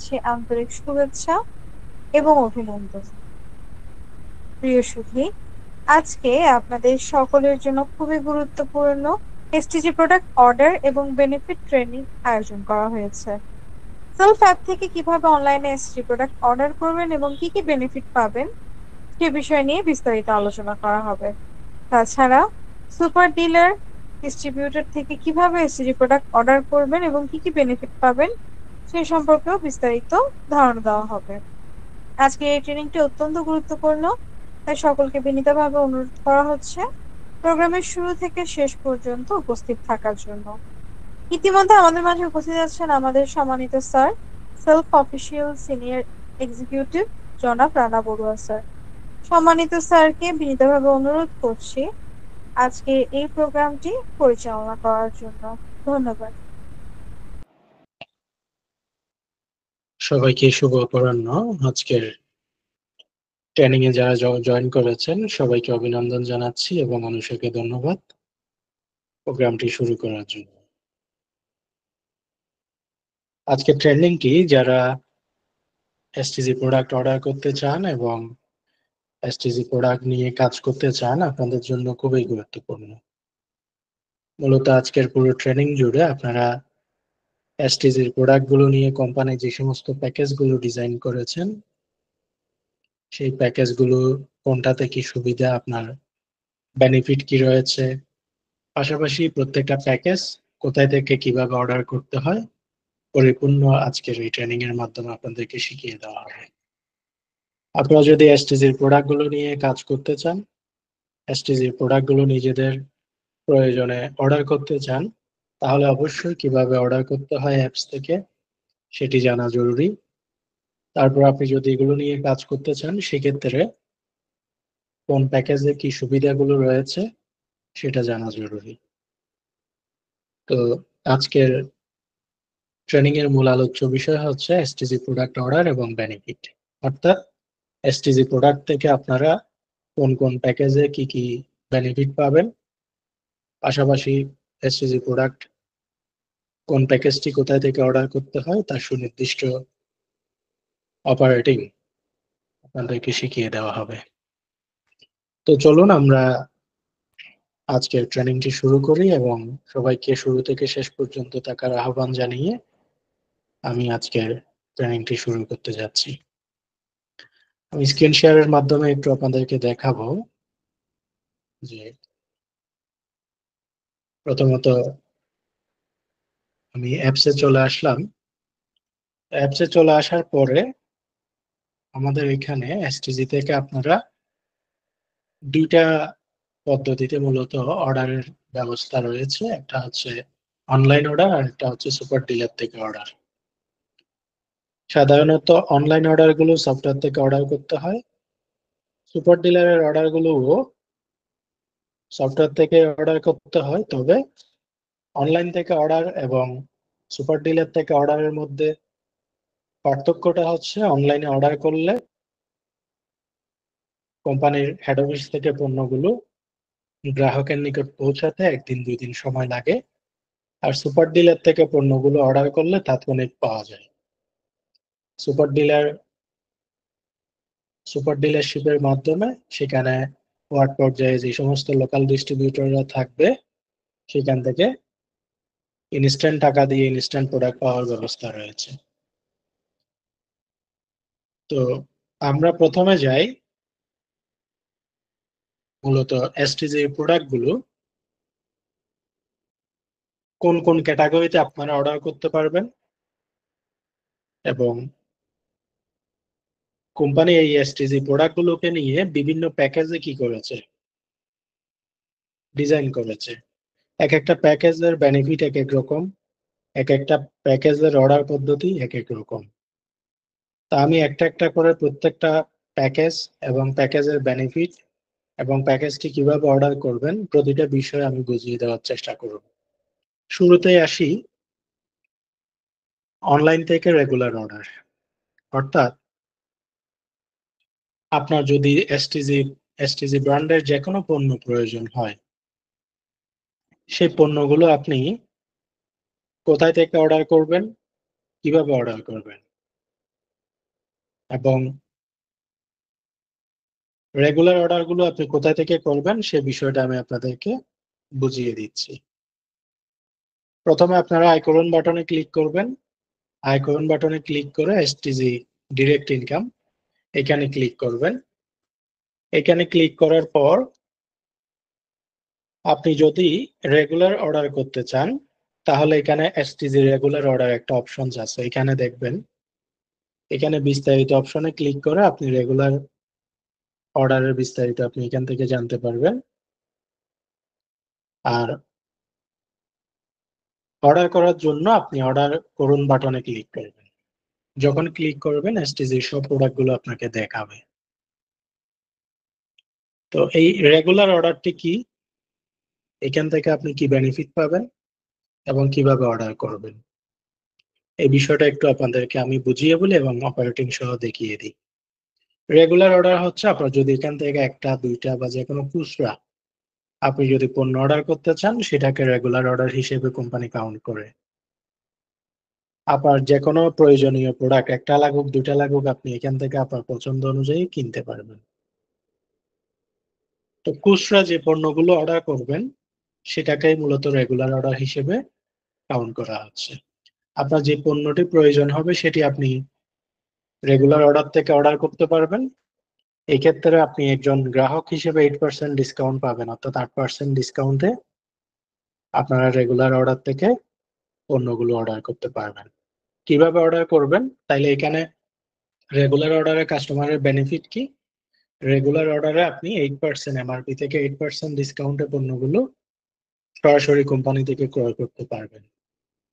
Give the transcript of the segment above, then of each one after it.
জানাচ্ছি আন্তরিক শুভেচ্ছা এবং অভিনন্দন। প্রিয় সুধী, আজকে আপনাদের সকলের জন্য খুবই গুরুত্বপূর্ণ এসটিজি প্রোডাক্ট অর্ডার এবং বেনিফিট ট্রেনিং আয়োজন করা হয়েছে। সেলফ অ্যাপ থেকে কিভাবে অনলাইনে এসটিজি প্রোডাক্ট অর্ডার করবেন এবং কি কি বেনিফিট পাবেন সে বিষয় নিয়ে বিস্তারিত আলোচনা করা হবে। তাছাড়া সুপার ডিলার ডিস্ট্রিবিউটর থেকে কিভাবে এসটিজি প্রোডাক্ট অর্ডার করবেন এবং কি কি বেনিফিট পাবেন সে সম্পর্কেও বিস্তারিত ধারণা দেওয়া হবে। আজকে এই ট্রেনিংটি অত্যন্ত গুরুত্বপূর্ণ, তাই সকলকে বিনীতভাবে অনুরোধ করা হচ্ছে প্রোগ্রামের শুরু থেকে শেষ পর্যন্ত উপস্থিত থাকার জন্য। ইতিমধ্যে আমাদের মাঝে উপস্থিত আছেন আমাদের সম্মানিত sir, self official senior executive জনাব রানা বড়ুয়া স্যার। সম্মানিত স্যারকে বিনীতভাবে অনুরোধ করছি আজকে এই প্রোগ্রামটি পরিচালনা করার জন্য। ধন্যবাদ। সবাইকে শুভ অপরাহ্ন। আজকের ট্রেনিং এ যারা জয়েন করেছেন সবাইকে অভিনন্দন জানাচ্ছি এবং অনুষকে ধন্যবাদ প্রোগ্রামটি শুরু করার জন্য। আজকের ট্রেনিংটি যারা এসটিজি প্রোডাক্ট অর্ডার করতে চান এবং এসটিজি প্রোডাক্ট নিয়ে কাজ করতে চান আপনাদের জন্য খুবই গুরুত্বপূর্ণ। মূলত আজকের পুরো ট্রেনিং জুড়ে আপনারা এসটিজির প্রোডাক্টগুলো নিয়ে কোম্পানি যে সমস্ত প্যাকেজগুলো ডিজাইন করেছেন সেই প্যাকেজগুলো কোনটাতে কি সুবিধা, আপনার বেনিফিট কি রয়েছে, পাশাপাশি প্রত্যেকটা প্যাকেজ কোথায় থেকে কিভাবে অর্ডার করতে হয় পরিপূর্ণ আজকের এই ট্রেনিং এর মাধ্যমে আপনাদেরকে শিখিয়ে দেওয়া হবে। আপনারা যদি এসটিজির প্রোডাক্টগুলো নিয়ে কাজ করতে চান, এসটিজির প্রোডাক্টগুলো নিজেদের প্রয়োজনে অর্ডার করতে চান, তাহলে অবশ্যই কিভাবে অর্ডার করতে হয় অ্যাপস থেকে সেটি জানা জরুরি। তারপর আপনি যদি এগুলো নিয়ে কাজ করতে চান সেক্ষেত্রে কোন প্যাকেজে কি সুবিধাগুলো রয়েছে সেটা জানা জরুরি। তো আজকের ট্রেনিং এর মূল আলোচ্য বিষয় হচ্ছে এসটিজি প্রোডাক্ট অর্ডার এবং বেনিফিট, অর্থাৎ এসটিজি প্রোডাক্ট থেকে আপনারা কোন কোন প্যাকেজে কি কি বেনিফিট পাবেন, পাশাপাশি এসটিজি প্রোডাক্ট কোন প্যাকেজটি কোথায় থেকে অর্ডার করতে হয় তার সুনির্দিষ্ট অপারেটিং আপনাদেরকে শিখিয়ে দেওয়া হবে। তো চলুন আমরা আজকের ট্রেনিংটি শুরু করি এবং সবাইকে শুরু থেকে শেষ পর্যন্ত থাকার আহ্বান জানিয়ে আমি আজকের ট্রেনিংটি শুরু করতে যাচ্ছি। আমি স্ক্রিন শেয়ারের মাধ্যমে একটু আপনাদেরকে দেখাবো যে প্রথমত আমি অ্যাপসে চলে আসলাম। অ্যাপসে চলে আসার পরে আমাদের এখানে এসটিজি থেকে আপনারা দুইটা পদ্ধতিতে মূলত অর্ডারের ব্যবস্থা রয়েছে, একটা হচ্ছে অনলাইন অর্ডার আর একটা হচ্ছে সুপার ডিলার থেকে অর্ডার। সাধারণত অনলাইন অর্ডার গুলো সফটওয়্যার থেকে অর্ডার করতে হয়, সুপার ডিলারের অর্ডার গুলো সফটওয়্যার থেকে অর্ডার করতে হয়। তবে অনলাইন থেকে অর্ডার এবং সুপার ডিলার থেকে অর্ডারের মধ্যে পার্থক্যটা হচ্ছে অনলাইনে অর্ডার করলে কোম্পানির হেড অফিস থেকে পণ্যগুলো গ্রাহকের নিকট পৌঁছাতে 1 দিন 2 দিন সময় লাগে, আর সুপার ডিলার থেকে পণ্যগুলো অর্ডার করলে তাৎক্ষণিক পাওয়া যায়। সুপার ডিলার সুপার ডিলারশিপের মাধ্যমে সেখানে ওয়ার্ড পর্যায়ে যে সমস্ত লোকাল ডিস্ট্রিবিউটররা থাকবে সেখান থেকে ইনস্ট্যান্ট টাকা দিয়ে ইনস্ট্যান্ট প্রোডাক্ট পাওয়ার ব্যবস্থা রয়েছে। তো আমরা প্রথমে যাই মূলত এসটিজি প্রোডাক্ট গুলো কোন কোন ক্যাটাগরিতে আপনারা অর্ডার করতে পারবেন এবং কোম্পানি এই এসটিজি প্রোডাক্ট গুলোকে নিয়ে বিভিন্ন প্যাকেজে কি করেছে, ডিজাইন করেছে। এক একটা প্যাকেজের বেনিফিট এক এক রকম, এক একটা প্যাকেজের অর্ডার পদ্ধতি এক এক রকম। তা আমি একটা একটা করে প্রত্যেকটা প্যাকেজ এবং প্যাকেজের বেনিফিট এবং প্যাকেজটি কিভাবে অর্ডার করবেন প্রতিটা বিষয় আমি বুঝিয়ে দেওয়ার চেষ্টা করব। শুরুতেই আসি অনলাইন থেকে রেগুলার অর্ডার, অর্থাৎ আপনার যদি এসটিজি ব্র্যান্ডের যে কোনো পণ্য প্রয়োজন হয় সেই পণ্যগুলো আপনি কোথায় থেকে অর্ডার করবেন, কিভাবে অর্ডার করবেন। এবং রেগুলার অর্ডারগুলো আপনি কোথা থেকে করবেন সে বিষয়টা আমি আপনাদেরকে বুঝিয়ে দিচ্ছি। প্রথমে আপনারা আইকন বাটনে ক্লিক করবেন। আইকন বাটনে ক্লিক করে এসটিজি ডিরেক্ট ইনকাম এখানে ক্লিক করবেন। এখানে ক্লিক করার পর আপনি যদি রেগুলার অর্ডার করতে চান তাহলে এখানে এসটিজি রেগুলার অর্ডার একটা অপশন আছে, এখানে দেখবেন। এখানে বিস্তারিত অপশনে ক্লিক করে আপনি রেগুলার অর্ডারের বিস্তারিত আপনি এখান থেকে জানতে পারবেন। আর অর্ডার করার জন্য আপনি অর্ডার করুন বাটনে ক্লিক করবেন। যখন ক্লিক করবেন এসটিজি সব প্রোডাক্টগুলো আপনাকে দেখাবে। তো এই রেগুলার অর্ডারটি কি, এখান থেকে আপনি কি বেনিফিট পাবেন এবং কিভাবে অর্ডার করবেন এই বিষয়টা একটু আপনাদেরকে আমি বুঝিয়ে বলি এবং অপারেটিং সহ দেখিয়ে দিই। রেগুলার অর্ডার হচ্ছে আপনার যদি এখান থেকে একটা দুইটা বা যে কোনো খুচরা আপনি যদি পণ্য অর্ডার করতে চান সেটাকে রেগুলার অর্ডার হিসেবে কোম্পানি কাউন্ট করে। আপনার যে কোনো প্রয়োজনীয় প্রোডাক্ট একটা লাগুক দুইটা লাগুক আপনি এখান থেকে আপনার পছন্দ অনুযায়ী কিনতে পারবেন। তো খুচরা যে পণ্যগুলো অর্ডার করবেন সেটাকেই মূলত রেগুলার অর্ডার হিসেবে কাউন্ট করা হচ্ছে। আপনার যে পণ্যটি প্রয়োজন হবে সেটি আপনি রেগুলার অর্ডার থেকে অর্ডার করতে পারবেন। এই ক্ষেত্রে আপনি একজন গ্রাহক হিসেবে 8% ডিসকাউন্ট পাবেন, অর্থাৎ 8% ডিসকাউন্টে আপনারা রেগুলার অর্ডার থেকে পণ্যগুলো অর্ডার করতে পারবেন। কিভাবে অর্ডার করবেন? তাইলে এখানে রেগুলার অর্ডারে কাস্টমারের বেনিফিট কি? রেগুলার অর্ডারে আপনি 8% এমআরপি থেকে 8% ডিসকাউন্টে পণ্যগুলো সরাসরি কোম্পানি থেকে ক্রয় করতে পারবেন।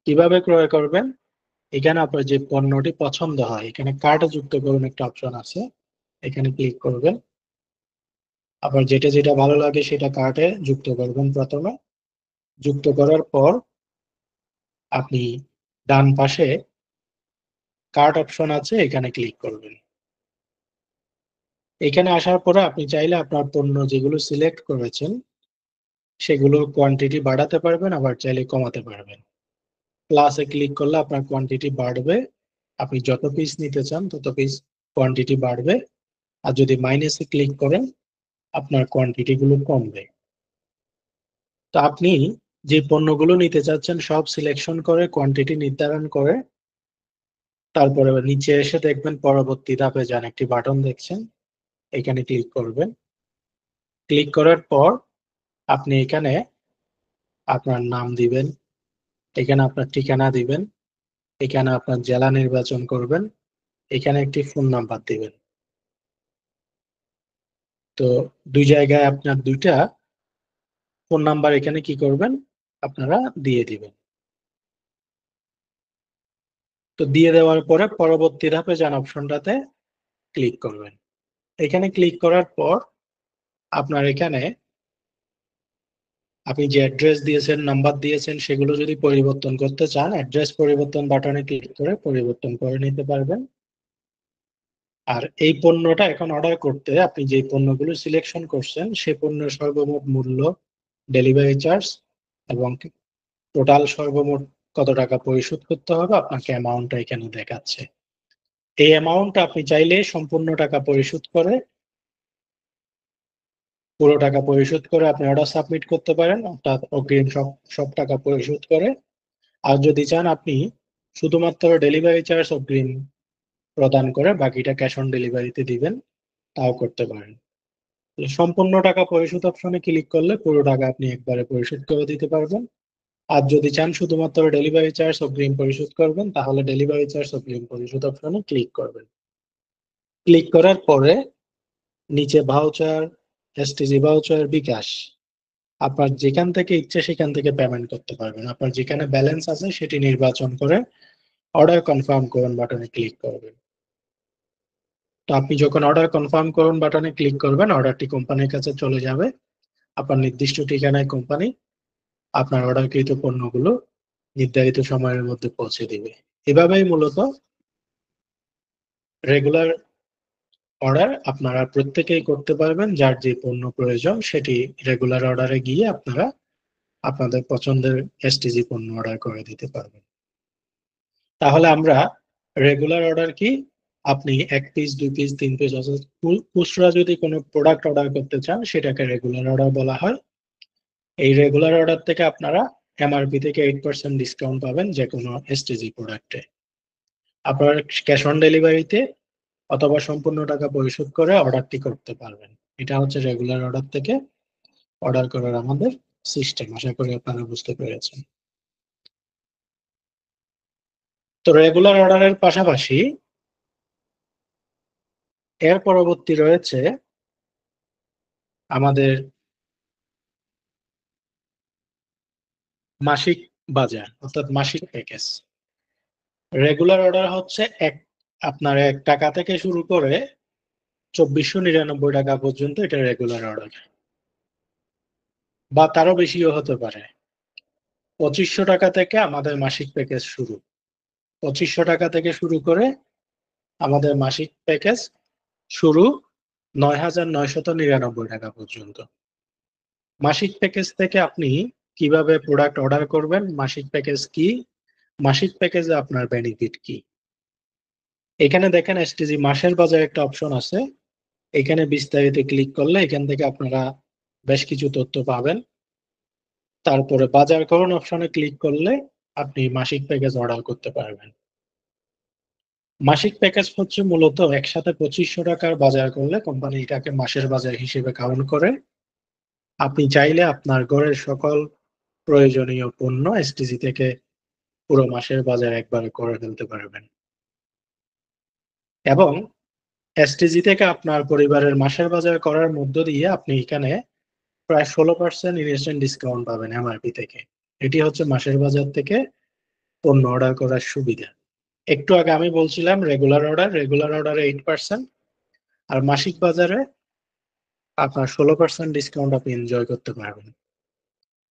কিভাবে ক্রয় করবেন? এখানে আপনার যে পণ্যটি পছন্দ হয় এখানে কার্টে যুক্ত করুন একটা অপশন আছে, এখানে ক্লিক করবেন। আবার যেটা যেটা ভালো লাগে সেটা কার্টে যুক্ত করবেন। প্রথমে যুক্ত করার পর আপনি ডান পাশে কার্ট অপশন আছে, এখানে ক্লিক করবেন। এখানে আসার পরে আপনি চাইলে আপনার পণ্য যেগুলো সিলেক্ট করেছেন সেগুলোর কোয়ান্টিটি বাড়াতে পারবেন, আবার চাইলে কমাতে পারবেন। প্লাসে ক্লিক করলে আপনার কোয়ান্টিটি বাড়বে, আপনি যত পিস নিতে চান তত পিস কোয়ান্টিটি বাড়বে। আর যদি মাইনাসে ক্লিক করেন আপনার কোয়ান্টিটি গুলো কমবে। তো আপনি যে পণ্যগুলো নিতে চাচ্ছেন সব সিলেকশন করে কোয়ান্টিটি নির্ধারণ করে তারপরে নিচে এসে দেখবেন পরবর্তী ধাপে যান, একটি বাটন দেখছেন, এখানে ক্লিক করবেন। ক্লিক করার পর আপনি এখানে আপনার নাম দিবেন, এখানে আপনার ঠিকানা দিবেন, এখানে আপনার জেলা নির্বাচন করবেন, এখানে একটি ফোন নাম্বার দিবেন। তো দুই জায়গায় আপনার দুইটা ফোন নাম্বার এখানে কি করবেন আপনারা দিয়ে দিবেন। তো দিয়ে দেওয়ার পরে পরবর্তী ধাপে যান অপশনটাতে ক্লিক করবেন। এখানে ক্লিক করার পর আপনার এখানে আপনি যে অ্যাড্রেস দিয়েছেন নাম্বার দিয়েছেন সেগুলো যদি পরিবর্তন করতে চান অ্যাড্রেস পরিবর্তন বাটনে ক্লিক করে পরিবর্তন করে নিতে পারবেন। আর এই পণ্যটা এখন অর্ডার করতে আপনি যে পণ্যগুলো সিলেকশন করছেন সে পণ্যের সর্বমোট মূল্য, ডেলিভারি চার্জ এবং টোটাল সর্বমোট কত টাকা পরিশোধ করতে হবে আপনাকে অ্যামাউন্টটা এখানে দেখাচ্ছে। এই অ্যামাউন্ট আপনি চাইলে সম্পূর্ণ টাকা পরিশোধ করে পুরো টাকা পরিশোধ করে আপনি অর্ডার সাবমিট করতে পারেন, অর্থাৎ অগ্রিম সব সব টাকা পরিশোধ করে। আর যদি চান আপনি শুধুমাত্র ডেলিভারি চার্জ অগ্রিম প্রদান করে বাকিটা ক্যাশ অন ডেলিভারিতে দিবেন, তাও করতে পারেন। সম্পূর্ণ টাকা পরিশোধ অপশনে ক্লিক করলে পুরো টাকা আপনি একবারে পরিশোধ করে দিতে পারবেন। আর যদি চান শুধুমাত্র ডেলিভারি চার্জ অগ্রিম পরিশোধ করবেন তাহলে ডেলিভারি চার্জ অগ্রিম পরিশোধ অপশনে ক্লিক করবেন। ক্লিক করার পরে নিচে ভাউচার, এসটিজি ভাউচার, বিকাশ আপনার যেখান থেকে ইচ্ছে সেখান থেকে পেমেন্ট করতে পারবেন। আপনার যেখানে ব্যালেন্স আছে সেটি নির্বাচন করে অর্ডার কনফার্ম করুন বাটনে ক্লিক করবেন। তো আপনি যখন অর্ডার কনফার্ম করুন বাটনে ক্লিক করবেন অর্ডারটি কোম্পানির কাছে চলে যাবে। আপনার নির্দিষ্ট ঠিকানায় কোম্পানি আপনার অর্ডারকৃত পণ্যগুলো নির্ধারিত সময়ের মধ্যে পৌঁছে দিবে। এভাবেই মূলত রেগুলার অর্ডার আপনারা প্রত্যেকেই করতে পারবেন। যার যে পণ্য প্রয়োজন সেটি রেগুলার অর্ডারে গিয়ে আপনারা আপনাদের পছন্দের এসটিজি পণ্য অর্ডার করে দিতে পারবেন। তাহলে আমরা রেগুলার অর্ডার কি আপনি 1 পিস 2 পিস 3 পিস অর্থাৎ খুচরা যদি কোনো প্রোডাক্ট অর্ডার করতে চান সেটাকে রেগুলার অর্ডার বলা হয়। এই রেগুলার অর্ডার থেকে আপনারা এমআরপি থেকে 8% ডিসকাউন্ট পাবেন যে কোনো এসটিজি প্রোডাক্টে। আপনার ক্যাশ অন ডেলিভারিতে অথবা সম্পূর্ণ টাকা পরিশোধ করে অর্ডারটি করতে পারবেন। এটা হচ্ছে রেগুলার অর্ডার থেকে অর্ডার করার আমাদের সিস্টেম। আশা করি আপনারা বুঝতে পেরেছেন। তো রেগুলার অর্ডারের পাশাপাশি এর পরবর্তী রয়েছে আমাদের মাসিক বাজার অর্থাৎ মাসিক প্যাকেজ। রেগুলার অর্ডার হচ্ছে আপনার 1 টাকা থেকে শুরু করে 2499 টাকা পর্যন্ত এটা রেগুলার অর্ডার, বা তারও বেশিও হতে পারে। 2500 টাকা থেকে আমাদের মাসিক প্যাকেজ শুরু। 2500 টাকা থেকে শুরু করে আমাদের মাসিক প্যাকেজ শুরু 9999 টাকা পর্যন্ত। মাসিক প্যাকেজ থেকে আপনি কিভাবে প্রোডাক্ট অর্ডার করবেন, মাসিক প্যাকেজ কি, মাসিক প্যাকেজে আপনার বেনিফিট কি। এখানে দেখেন এসটিজি মাসের বাজার একটা অপশন আছে। এখানে বিস্তারিত ক্লিক করলে এখান থেকে আপনারা বেশ কিছু তথ্য পাবেন। তারপরে বাজার করুন অপশনে ক্লিক করলে আপনি মাসিক প্যাকেজ অর্ডার করতে পারবেন। মাসিক প্যাকেজ হচ্ছে মূলত একসাথে 2500 টাকার বাজার করলে কোম্পানি এটাকে মাসের বাজার হিসেবে কাউন্ট করে। আপনি চাইলে আপনার ঘরের সকল প্রয়োজনীয় পণ্য এসটিজি থেকে পুরো মাসের বাজার একবারে করে ফেলতে পারবেন। এবং এসটিজি থেকে আপনার পরিবারের মাসের বাজার করার মধ্য দিয়ে আপনি এখানে প্রায় 16% ইনস্ট্যান্ট ডিসকাউন্ট পাবেন এমআরপি থেকে। এটি হচ্ছে মাসের বাজার থেকে পণ্য অর্ডার করার সুবিধা। একটু আগে আমি বলছিলাম রেগুলার অর্ডারে 8%, আর মাসিক বাজারে আপনার 16% ডিসকাউন্ট আপনি এনজয় করতে পারবেন।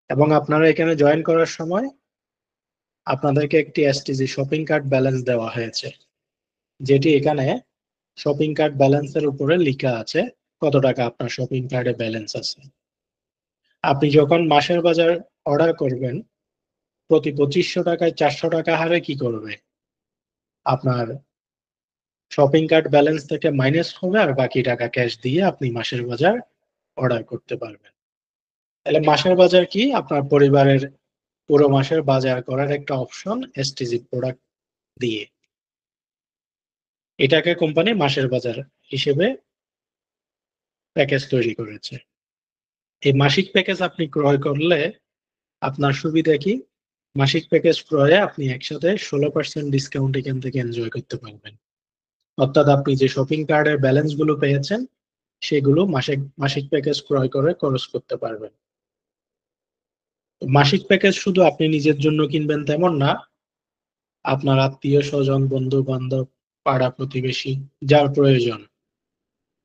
এবং আপনারা এখানে জয়েন করার সময় আপনাদেরকে একটি এসটিজি শপিং কার্ট ব্যালেন্স দেওয়া হয়েছে, যেটি এখানে শপিং কার্ট ব্যালেন্সের উপরে লেখা আছে কত টাকা আপনার শপিং কার্টে ব্যালেন্স আছে। আপনি যখন মাসের বাজার অর্ডার করবেন প্রতি 2500 টাকায় 400 টাকা হারে কি করবে, আপনার শপিং কার্ট ব্যালেন্স থেকে মাইনাস হবে আর বাকি টাকা ক্যাশ দিয়ে আপনি মাসের বাজার অর্ডার করতে পারবেন। তাহলে মাসের বাজার কি, আপনার পরিবারের পুরো মাসের বাজার করার একটা অপশন এসটিজি প্রোডাক্ট দিয়ে। এটাকে কোম্পানি মাসের বাজার হিসেবে প্যাকেজ তৈরি করেছে। এই মাসিক প্যাকেজ আপনি ক্রয় করলে আপনার সুবিধা কি, মাসিক প্যাকেজ ক্রয়ে আপনি একসাথে 16% ডিসকাউন্ট এখান থেকে এনজয় করতে পারবেন। অর্থাৎ আপনি যে শপিং কার্ডের ব্যালেন্স গুলো পেয়েছেন সেগুলো মাসিক মাসিক প্যাকেজ ক্রয় করে খরচ করতে পারবেন। মাসিক প্যাকেজ শুধু আপনি নিজের জন্য কিনবেন তেমন না, আপনার আত্মীয় স্বজন, বন্ধু বান্ধব, পাড়া প্রতিবেশী যার প্রয়োজন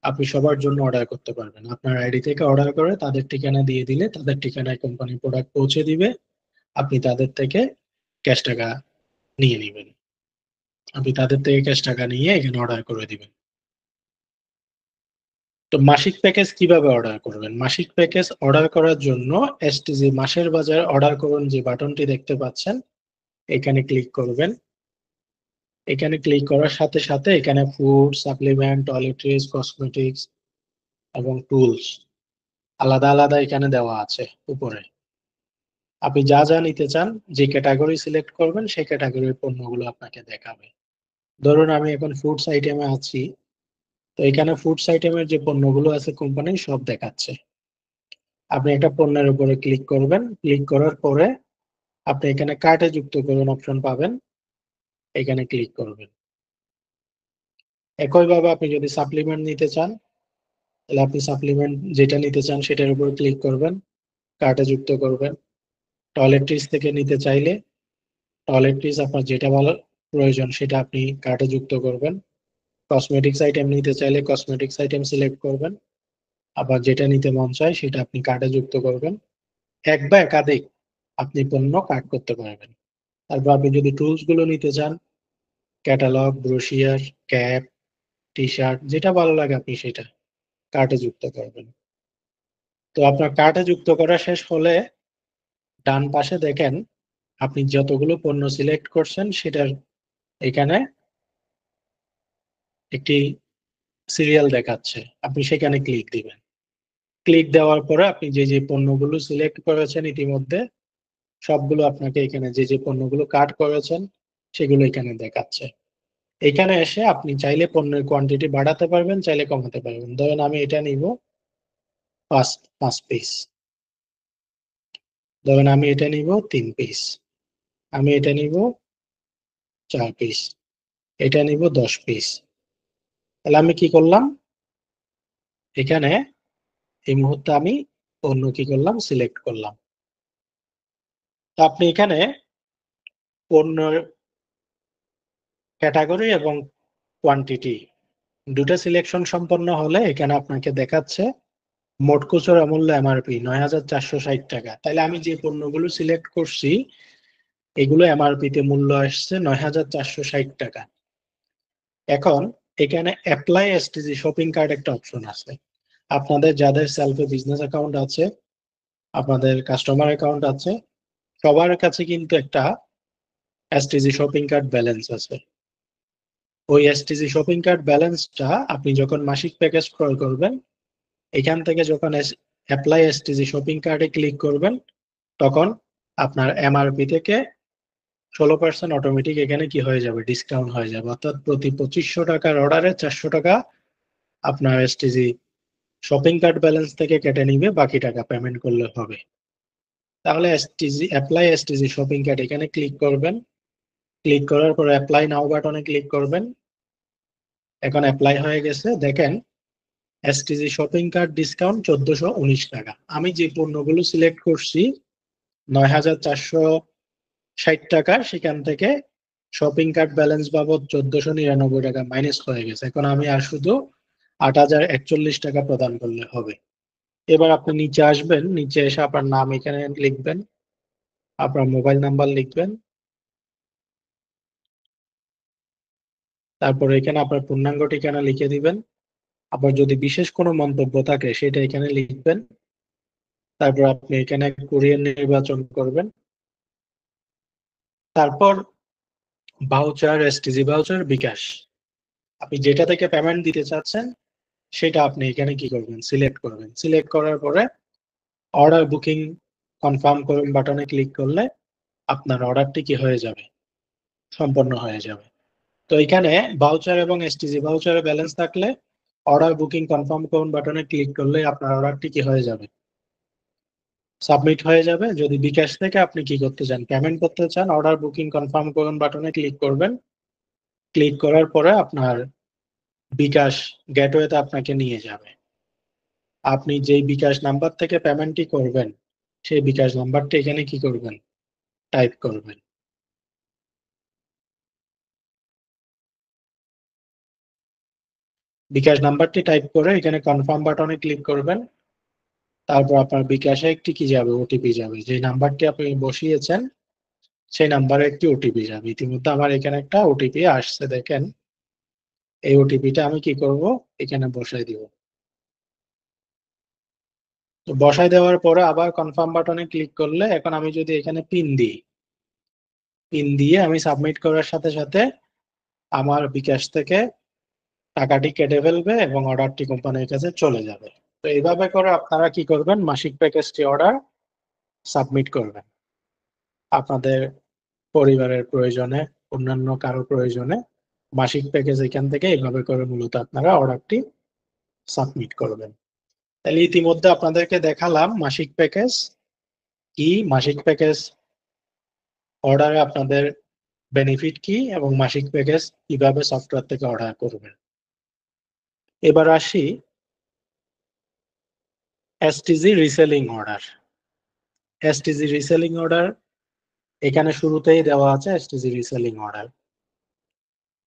আপনি সবার জন্য অর্ডার করতে পারবেন। আপনার আইডি থেকে অর্ডার করে তাদের ঠিকানা দিয়ে দিলে তাদের ঠিকানায় কোম্পানি প্রোডাক্ট পৌঁছে দিবে। আপনি তাদের থেকে ক্যাশ টাকা নিয়ে নেবেন। আপনি তাদের থেকে ক্যাশ টাকা নিয়ে এখানে অর্ডার করে দিবেন। তো মাসিক প্যাকেজ কিভাবে অর্ডার করবেন? মাসিক প্যাকেজ অর্ডার করার জন্য এসটিজি মাসের বাজার অর্ডার করুন যে বাটনটি দেখতে পাচ্ছেন এখানে ক্লিক করবেন। এখানে ক্লিক করার সাথে সাথে এখানে ফুড, সাপ্লিমেন্ট, টয়লেট্রিজ, কসমেটিক্স এবং টুলস আলাদা আলাদা এখানে দেওয়া আছে উপরে। আপনি যা যা নিতে চান যে ক্যাটাগরি সিলেক্ট করবেন সেই ক্যাটাগরির পণ্যগুলো আপনাকে দেখাবে। ধরুন আমি এখন ফুডস আইটেমে আছি, তো এখানে ফুডস আইটেমের যে পণ্যগুলো আছে কোম্পানি সব দেখাচ্ছে। আপনি একটা পণ্যের উপরে ক্লিক করবেন, ক্লিক করার পরে আপনি এখানে কার্টে যুক্ত করুন অপশন পাবেন, এখানে ক্লিক করবেন। একইভাবে আপনি যদি সাপ্লিমেন্ট নিতে চান তাহলে আপনি সাপ্লিমেন্ট যেটা নিতে চান সেটার উপর ক্লিক করবেন, কার্টে যুক্ত করবেন। টয়লেট্রিজ থেকে নিতে চাইলে টয়লেট্রিজ আপনার যেটা ভালো প্রয়োজন সেটা আপনি কার্টে যুক্ত করবেন। কসমেটিক্স আইটেম নিতে চাইলে কসমেটিক্স আইটেম সিলেক্ট করবেন, আবার যেটা নিতে মন চায় সেটা আপনি কার্টে যুক্ত করবেন। এক বা একাধিক আপনি পণ্য কার্ট করতে পারবেন। তারপর আপনি যদি টুলস গুলো নিতে চান, catalogue, brochure, cap, T shirt যেটা ভালো লাগে আপনি সেটা কার্টে যুক্ত করবেন। তো আপনার কার্টে যুক্ত করা শেষ হলে ডান পাশে দেখেন আপনি যতগুলো পণ্য সিলেক্ট করছেন সেটার এখানে একটি সিরিয়াল দেখাচ্ছে, আপনি সেখানে ক্লিক দিবেন। ক্লিক দেওয়ার পরে আপনি যে যে পণ্যগুলো সিলেক্ট করেছেন ইতিমধ্যে সবগুলো আপনাকে এখানে যে যে পণ্যগুলো কার্ট করেছেন সেগুলো এখানে দেখাচ্ছে। এখানে এসে আপনি চাইলে পণ্যের কোয়ান্টিটি বাড়াতে পারবেন, চাইলে কমাতে পারবেন। ধরেন আমি এটা নিব 5 পিস, ধরেন আমি এটা নিব 3 পিস, আমি এটা নিব 4 পিস, এটা নিব 10 পিস। তাহলে আমি কি করলাম, এখানে এই মুহূর্তে আমি পণ্য কি করলাম, সিলেক্ট করলাম। তো আপনি এখানে পণ্যের ক্যাটাগরি এবং কোয়ান্টিটি দুটো সিলেকশন সম্পন্ন হলে এখানে আপনাকে দেখাচ্ছে মোট খুচরা মূল্য এমআরপি 9,460 টাকা। তাহলে আমি যে পণ্যগুলো সিলেক্ট করছি এগুলো এমআরপি তে মূল্য আসছে 9,460 টাকা। এখন এখানে অ্যাপ্লাই এসটিজি শপিং কার্ড একটা অপশন আছে। আপনাদের যাদের সেলফে বিজনেস অ্যাকাউন্ট আছে, আপনাদের কাস্টমার অ্যাকাউন্ট আছে, সবার কাছে কিন্তু একটা এসটিজি শপিং কার্ড ব্যালেন্স আছে। ওই এসটিজি শপিং কার্ড ব্যালেন্সটা আপনি যখন মাসিক প্যাকেজ ক্রয় করবেন এখান থেকে যখন অ্যাপ্লাই এসটিজি শপিং কার্ডে ক্লিক করবেন তখন আপনার এমআরপি থেকে 16% অটোমেটিক এখানে কি হয়ে যাবে, ডিসকাউন্ট হয়ে যাবে। অর্থাৎ প্রতি 2500 টাকার অর্ডারে 400 টাকা আপনার এসটিজি শপিং কার্ট ব্যালেন্স থেকে কেটে নিবে, বাকি টাকা পেমেন্ট করলে হবে। তাহলে STG apply STG shopping cart এখানে ক্লিক করবেন, ক্লিক করার পর অ্যাপ্লাই নাও বাটনে ক্লিক করবেন। এখন অ্যাপ্লাই হয়ে গেছে, দেখেন এসটিজি শপিং কার্ট ডিসকাউন্ট 1419 টাকা। আমি যে পণ্যগুলো সিলেক্ট করছি 9,460 টাকা, সেখান থেকে শপিং কার্ট ব্যালেন্স বাবদ 1499 টাকা মাইনাস হয়ে গেছে। এখন আমি আর শুধু 8,041 টাকা প্রদান করলে হবে। এবার আপনি নিচে আসবেন, নিচে এসে আপনার নাম এখানে লিখবেন, আপনার মোবাইল নাম্বার লিখবেন, তারপর এখানে আপনার পূর্ণাঙ্গ ঠিকানা লিখে দিবেন। আবার যদি বিশেষ কোনো মন্তব্য থাকে সেটা এখানে লিখবেন। তারপর আপনি এখানে কুরিয়ার নির্বাচন করবেন। তারপর ভাউচার, এসটিজি ভাউচার, বিকাশ, আপনি যেটা থেকে পেমেন্ট দিতে চাচ্ছেন সেটা আপনি এখানে কি করবেন, সিলেক্ট করবেন। সিলেক্ট করার পরে অর্ডার বুকিং কনফার্ম করুন বাটনে ক্লিক করলে আপনার অর্ডারটি কি হয়ে যাবে, সম্পন্ন হয়ে যাবে। তো এখানে ভাউচার এবং এসটিজি ভাউচারে ব্যালেন্স থাকলে অর্ডার বুকিং কনফার্ম করুন বাটনে ক্লিক করলে আপনার অর্ডারটি কি হয়ে যাবে, সাবমিট হয়ে যাবে। যদি বিকাশ থেকে আপনি কি করতে চান, পেমেন্ট করতে চান, অর্ডার বুকিং কনফার্ম করুন বাটনে ক্লিক করবেন। ক্লিক করার পরে আপনার বিকাশ গেটওয়েতে আপনাকে নিয়ে যাবে। আপনি যেই বিকাশ নাম্বার থেকে পেমেন্টটি করবেন সেই বিকাশ নাম্বারটি এখানে কি করবেন, টাইপ করবেন। বিকাশ নাম্বারটি টাইপ করে এখানে কনফার্ম বাটনে ক্লিক করবেন। তারপর আপনার বিকাশে একটি কি যাবে, ওটিপি যাবে। যে নাম্বারটি আপনি বসিয়েছেন সেই নাম্বারে একটি ওটিপি যাবে। ইতিমধ্যে আমার এখানে একটা ওটিপি আসছে, দেখেন। এই ওটিপিটা আমি কি করব, এখানে বসাই দিব। তো বসাই দেওয়ার পরে আবার কনফার্ম বাটনে ক্লিক করলে এখন আমি যদি এখানে পিন দিই, পিন দিয়ে আমি সাবমিট করার সাথে সাথে আমার বিকাশ থেকে টাকাটি কেটে ফেলবে এবং অর্ডারটি কোম্পানির কাছে চলে যাবে। তো এইভাবে করে আপনারা কি করবেন, মাসিক প্যাকেজটি অর্ডার সাবমিট করবেন আপনাদের পরিবারের প্রয়োজনে, অন্যান্য কারো প্রয়োজনে। মাসিক প্যাকেজ এখান থেকে এইভাবে করে মূলত আপনারা অর্ডারটি সাবমিট করবেন। তাহলে ইতিমধ্যে আপনাদেরকে দেখালাম মাসিক প্যাকেজ কি, মাসিক প্যাকেজ অর্ডারে আপনাদের বেনিফিট কি এবং মাসিক প্যাকেজ কিভাবে সফটওয়্যার থেকে অর্ডার করবেন। এবার আসি STG reselling order. STG reselling order এখানে শুরুতেই দেওয়া আছে এসটিজি রিসেলিং অর্ডার।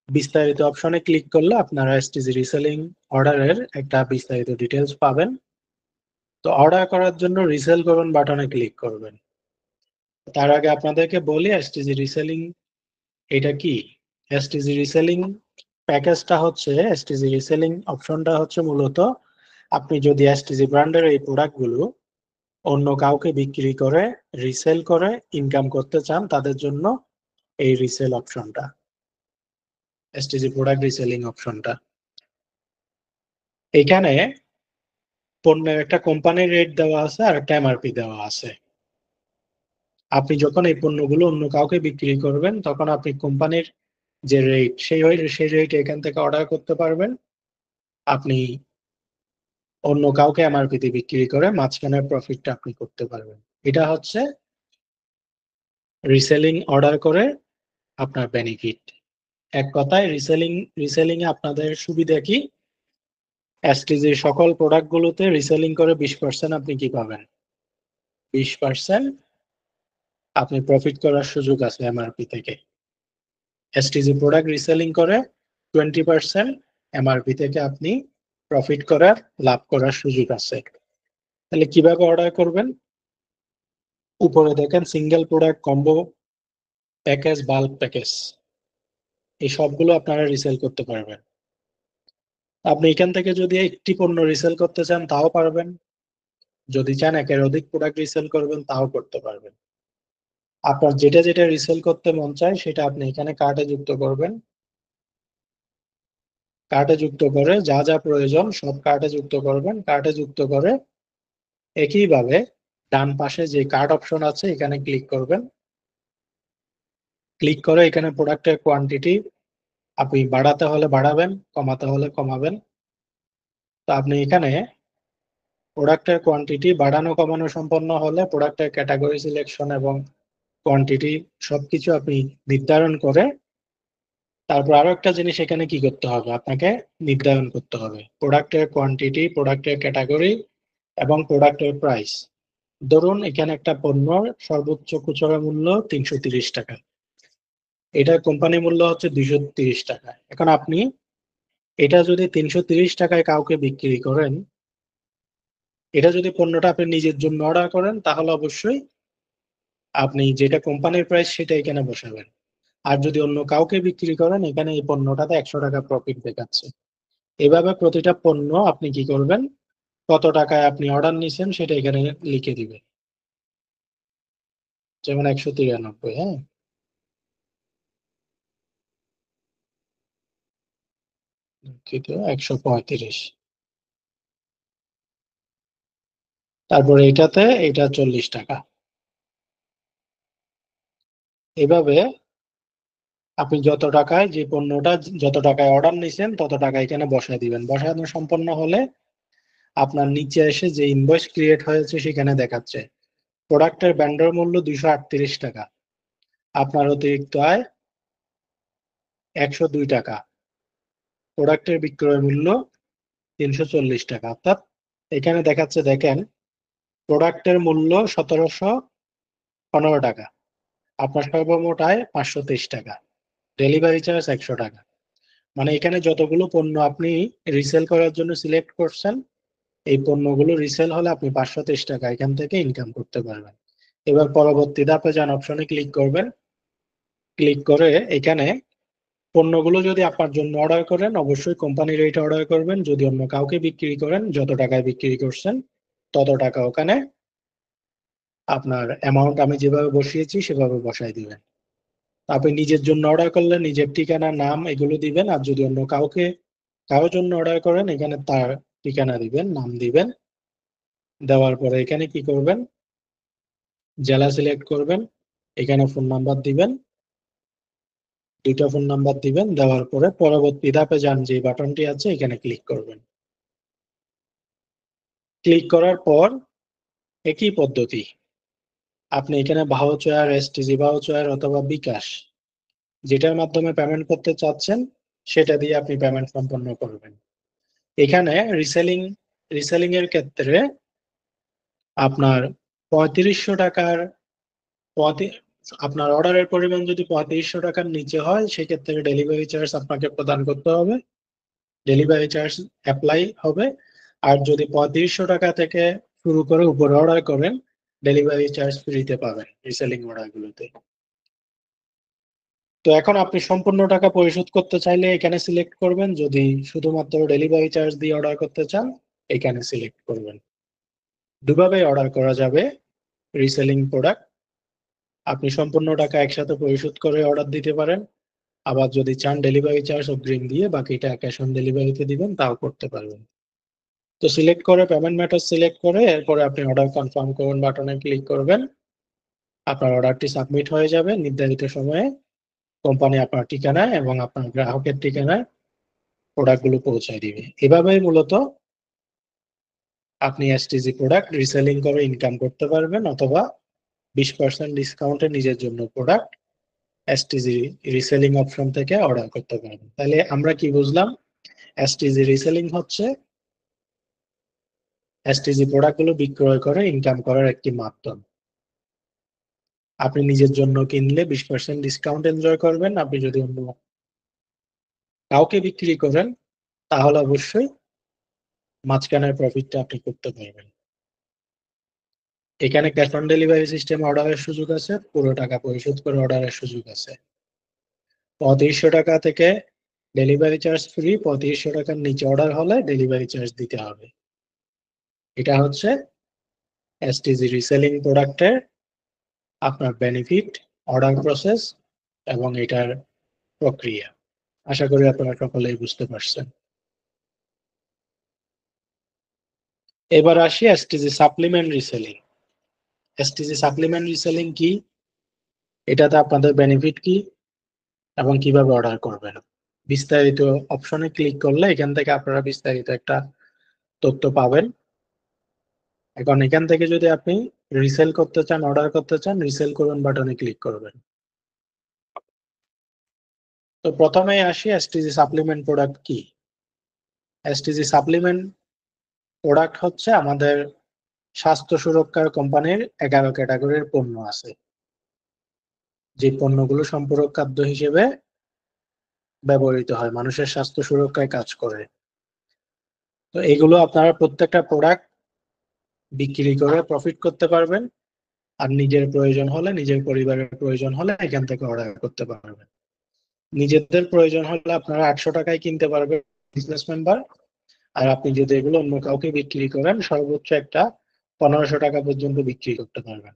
বিস্তারিত অপশনে ক্লিক করলে আপনারা এসটিজি রিসেলিং অর্ডারের একটা বিস্তারিত ডিটেলস পাবেন। তো অর্ডার করার জন্য রিসেল করুন বাটনে ক্লিক করবেন। তার আগে আপনাদেরকে বলি এসটিজি রিসেলিং এটা কি। এসটিজি রিসেলিং প্যাকেজটা হচ্ছে, এসটিজি রিসেলিং অপশনটা হচ্ছে মূলত আপনি যদি এসটিজি ব্র্যান্ডের এই প্রোডাক্টগুলো অন্য কাউকে বিক্রি করে রিসেল করে ইনকাম করতে চান তাদের জন্য এই রিসেল অপশনটা, এসটিজি প্রোডাক্ট রিসেলিং অপশনটা। এখানে পণ্যের একটা কোম্পানির রেট দেওয়া আছে আর একটা এমআরপি দেওয়া আছে। আপনি যখন এই পণ্যগুলো অন্য কাউকে বিক্রি করবেন তখন আপনি কোম্পানির যে রেট সেই রেট এখান থেকে অর্ডার করতে পারবেন। আপনি অন্য কাউকে এমআরপি তে বিক্রি করে মাঝখানের প্রফিটটা আপনি করতে পারবেন। এটা হচ্ছে রিসেলিং অর্ডার করে আপনার বেনিফিট। এক কথায় রিসেলিং এ আপনাদের সুবিধা কি? এসটিজির সকল প্রোডাক্ট গুলোতে রিসেলিং করে 20% আপনি কি পাবেন? 20% আপনি প্রফিট করার সুযোগ আছে এমআরপি থেকে। এসটিজি প্রোডাক্ট রিসেলিং করে 20% এমআরপি থেকে আপনি প্রফিট করার লাভ করার সুযোগ আছে। তাহলে কিভাবে অর্ডার করবেন? উপরে দেখেন single product, combo package, bulk package, এই সবগুলো আপনারা রিসেল করতে পারবেন। আপনি এখান থেকে যদি একটি পণ্য রিসেল করতে চান তাও পারবেন, যদি চান একের অধিক প্রোডাক্ট রিসেল করবেন তাও করতে পারবেন। আপনার যেটা যেটা রিসেল করতে মন চায় সেটা আপনি এখানে কার্টে যুক্ত করবেন। কার্টে যুক্ত করে যা যা প্রয়োজন সব কার্টে যুক্ত করবেন। কার্টে যুক্ত করে একইভাবে ডান পাশে যে কার্ট অপশন আছে এখানে ক্লিক করবেন। ক্লিক করে এখানে প্রোডাক্টের কোয়ান্টিটি আপনি বাড়াতে হলে বাড়াবেন, কমাতে হলে কমাবেন। তো আপনি এখানে প্রোডাক্টের কোয়ান্টিটি বাড়ানো কমানো সম্পন্ন হলে প্রোডাক্টের ক্যাটাগরি সিলেকশন এবং কোয়ান্টিটি সবকিছু আপনি নির্ধারণ করে তারপর আরো একটা জিনিস এখানে কি করতে হবে, আপনাকে নির্ধারণ করতে হবে প্রোডাক্টের কোয়ান্টিটি, প্রোডাক্টের ক্যাটাগরি এবং প্রোডাক্টের প্রাইস। ধরুন এখানে একটা পণ্যর সর্বোচ্চ খুচরা মূল্য 330 টাকা, এটার কোম্পানি মূল্য হচ্ছে 230 টাকা। এখন আপনি এটা যদি 330 টাকায় কাউকে বিক্রি করেন, এটা যদি পণ্যটা আপনি নিজের জন্য অর্ডার করেন তাহলে অবশ্যই আপনি যেটা কোম্পানির প্রাইস সেটা এখানে বসাবেন। আর যদি অন্য কাউকে বিক্রি করেন এখানে এই পণ্যটাতে 100 টাকা প্রফিট দেখাচ্ছে। এভাবে প্রতিটা পণ্য আপনি কি করবেন, কত টাকায় আপনি অর্ডার নিছেন সেটা এখানে লিখে দিবেন। যেমন 193, হ্যাঁ, দুঃখিত, 135। তারপরে এটাতে এটা 40 টাকা। এভাবে আপনি যত টাকায় যে পণ্যটা যত টাকায় অর্ডার নিছেন তত টাকা এখানে বসায় দিবেন। বসানো সম্পন্ন হলে আপনার নিচে এসে যে ইনভয়েস ক্রিয়েট হয়েছে সেখানে দেখাচ্ছে প্রোডাক্টের ভেন্ডর মূল্য 238 টাকা, আপনার অতিরিক্ত আয় 102 টাকা, প্রোডাক্টের বিক্রয় মূল্য 340 টাকা। অর্থাৎ এখানে দেখাচ্ছে দেখেন প্রোডাক্টের মূল্য 1715 টাকা, আপনার সর্বমোট আয় 523 টাকা, ডেলিভারি চার্জ 100 টাকা। মানে এখানে যতগুলো পণ্য আপনি রিসেল করার জন্য সিলেক্ট করছেন এই পণ্যগুলো রিসেল হলে আপনি 523 টাকা এখান থেকে ইনকাম করতে পারবেন। এবার পরবর্তী ধাপে যান, অপশনে ক্লিক করবেন। ক্লিক করে এখানে পণ্যগুলো যদি আপনার জন্য অর্ডার করেন অবশ্যই কোম্পানি রেটে অর্ডার করবেন। যদি অন্য কাউকে বিক্রি করেন যত টাকায় বিক্রি করছেন তত টাকা ওখানে আপনার অ্যামাউন্ট আমি যেভাবে বসিয়েছি সেভাবে বসাই দিবেন। আপনি নিজের জন্য অর্ডার করলে নিজের ঠিকানা, নাম এগুলো দিবেন। আর যদি অন্য কারোর জন্য অর্ডার করেন এখানে তার ঠিকানা দিবেন, নাম দিবেন। দেওয়ার পরে এখানে কি করবেন, জেলা সিলেক্ট করবেন, এখানে ফোন নাম্বার দিবেন, দুইটা ফোন নাম্বার দিবেন। দেওয়ার পরে পরবর্তী ধাপে যান, যে বাটনটি আছে এখানে ক্লিক করবেন। ক্লিক করার পর একই পদ্ধতি আপনি এখানে ভাউচার, এসটিজি ভাউচার অথবা বিকাশ যেটার মাধ্যমে পেমেন্ট করতে চাচ্ছেন সেটা দিয়ে আপনি পেমেন্ট সম্পন্ন করবেন। এখানে রিসেলিং এর ক্ষেত্রে আপনার 3500 টাকার আপনার অর্ডারের পরিমাণ যদি 3500 টাকার নিচে হয় সেক্ষেত্রে ডেলিভারি চার্জ আপনাকে প্রদান করতে হবে, ডেলিভারি চার্জ অ্যাপ্লাই হবে। আর যদি 3500 টাকা থেকে শুরু করে উপরে অর্ডার করেন ডেলিভারি চার্জ ফ্রিতে পাবেন রিসেলিং অর্ডার গুলোতে। তো এখন আপনি সম্পূর্ণ টাকা পরিশোধ করতে চাইলে এখানে সিলেক্ট করবেন, যদি শুধুমাত্র ডেলিভারি চার্জ দিয়ে অর্ডার করতে চান এখানে সিলেক্ট করবেন। দুভাবে অর্ডার করা যাবে রিসেলিং প্রোডাক্ট। আপনি সম্পূর্ণ টাকা একসাথে পরিশোধ করে অর্ডার দিতে পারেন, আবার যদি চান ডেলিভারি চার্জ অগ্রিম দিয়ে বাকিটা ক্যাশ অন ডেলিভারিতে দিবেন তাও করতে পারবেন। তো সিলেক্ট করে পেমেন্ট মেথড সিলেক্ট করে এরপরে আপনি অর্ডার কনফার্ম করুন বাটনে ক্লিক করবেন। আপনার অর্ডারটি সাবমিট হয়ে যাবে নির্ধারিত সময়ে। কোম্পানি আপনার ঠিকানায় এবং আপনার গ্রাহকের ঠিকানায় প্রোডাক্টগুলো পৌঁছায় দিবে। এভাবেই মূলত আপনি এসটিজি প্রোডাক্ট রিসেলিং করে ইনকাম করতে পারবেন, অথবা 20% ডিসকাউন্টে নিজের জন্য প্রোডাক্ট এসটিজি রিসেলিং অপশন থেকে অর্ডার করতে পারবেন। তাহলে আমরা কি বুঝলাম? এসটিজি রিসেলিং হচ্ছে এসটিজি প্রোডাক্টগুলো বিক্রয় করে ইনকাম করার একটি মাধ্যম। আপনি নিজের জন্য কিনলে 20% ডিসকাউন্ট এনজয় করবেন। আপনি যদি অন্য কাউকে বিক্রি করেন তাহলে অবশ্যই মাঝখানের প্রফিটটা আপনি করতে পারবেন। এখানে ক্যাশ অন ডেলিভারি সিস্টেমে অর্ডারের সুযোগ আছে, পুরো টাকা পরিশোধ করে অর্ডারের সুযোগ আছে। 3500 টাকা থেকে ডেলিভারি চার্জ ফ্রি, 3500 টাকার নিচে অর্ডার হলে ডেলিভারি চার্জ দিতে হবে। এটা হচ্ছে এসটিজি রিসেলিং প্রোডাক্টের আপনার বেনিফিট, অর্ডার প্রসেস এবং এটার প্রক্রিয়া। আশা করি আপনারা সকলেই বুঝতে পারছেন। এবার আসি STG supplement reselling. STG supplement reselling কি, এটাতে আপনাদের বেনিফিট কি এবং কিভাবে অর্ডার করবেন, বিস্তারিত অপশনে ক্লিক করলে এখান থেকে আপনারা বিস্তারিত একটা তথ্য পাবেন। এখন এখান থেকে যদি আপনি রিসেল করতে চান, অর্ডার করতে চান, রিসেল করুন বাটনে ক্লিক করবেন। তো প্রথমেই আসি এসটিজি সাপ্লিমেন্ট প্রোডাক্ট কি। এসটিজি সাপ্লিমেন্ট প্রোডাক্ট হচ্ছে আমাদের স্বাস্থ্য সুরক্ষার কোম্পানির 11 ক্যাটাগরির পণ্য আছে, যে পণ্যগুলো সম্পূরক খাদ্য হিসেবে ব্যবহৃত হয়, মানুষের স্বাস্থ্য সুরক্ষায় কাজ করে। তো এগুলো আপনারা প্রত্যেকটা প্রোডাক্ট বিক্রি করে প্রফিট করতে পারবেন, আর নিজের প্রয়োজন হলে, নিজের পরিবারের প্রয়োজন হলে এখান থেকে অর্ডার করতে পারবেন। নিজেদের প্রয়োজন হলে আপনারা 800 টাকায় কিনতে পারবেন বিজনেস মেম্বার, আর আপনি যদি এগুলো অন্য কাউকে বিক্রি করেন সর্বোচ্চ একটা 1500 টাকা পর্যন্ত বিক্রি করতে পারবেন।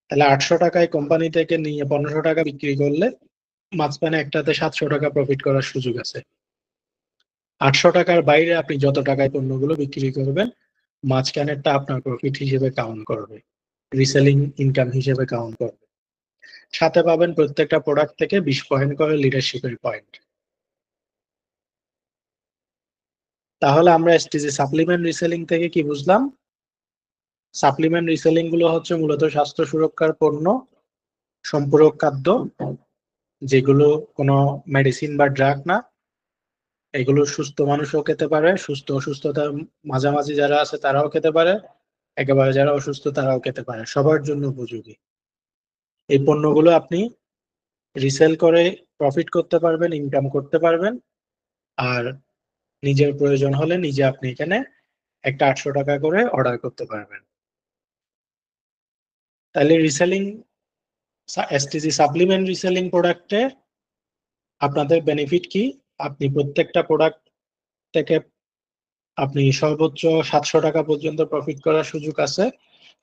তাহলে 800 টাকায় কোম্পানি থেকে নিয়ে 1500 টাকা বিক্রি করলে মাঝখানে একটাতে 700 টাকা প্রফিট করার সুযোগ আছে। 800 টাকার বাইরে আপনি যত টাকায় পণ্যগুলো বিক্রি করবেন মাঝখানেরটা আপনার প্রফিট হিসেবে কাউন্ট করবে, রিসেলিং ইনকাম হিসেবে কাউন্ট করবে। সাথে পাবেন প্রত্যেকটা প্রোডাক্ট থেকে 20 পয়েন্ট করে লিডারশিপের পয়েন্ট। তাহলে আমরা এসটিজি সাপ্লিমেন্ট রিসেলিং থেকে কি বুঝলাম? সাপ্লিমেন্ট রিসেলিং গুলো হচ্ছে মূলত স্বাস্থ্য সুরক্ষার পণ্য, সম্পূরক খাদ্য, যেগুলো কোনো মেডিসিন বা ড্রাগ না। এগুলো সুস্থ মানুষও খেতে পারে, সুস্থ অসুস্থতার মাঝামাঝি যারা আছে তারাও খেতে পারে, একেবারে যারা অসুস্থ তারাও খেতে পারে, সবার জন্য উপযোগী। এই পণ্যগুলো আপনি রিসেল করে প্রফিট করতে পারবেন, ইনকাম করতে পারবেন, আর নিজের প্রয়োজন হলে নিজে আপনি এখানে একটা 800 টাকা করে অর্ডার করতে পারবেন। তাহলে রিসেলিং, এসটিজি সাপ্লিমেন্ট রিসেলিং প্রোডাক্টে আপনাদের বেনিফিট কি? আপনি প্রত্যেকটা প্রোডাক্ট থেকে আপনি সর্বোচ্চ 700 টাকা পর্যন্ত প্রফিট করার সুযোগ আছে।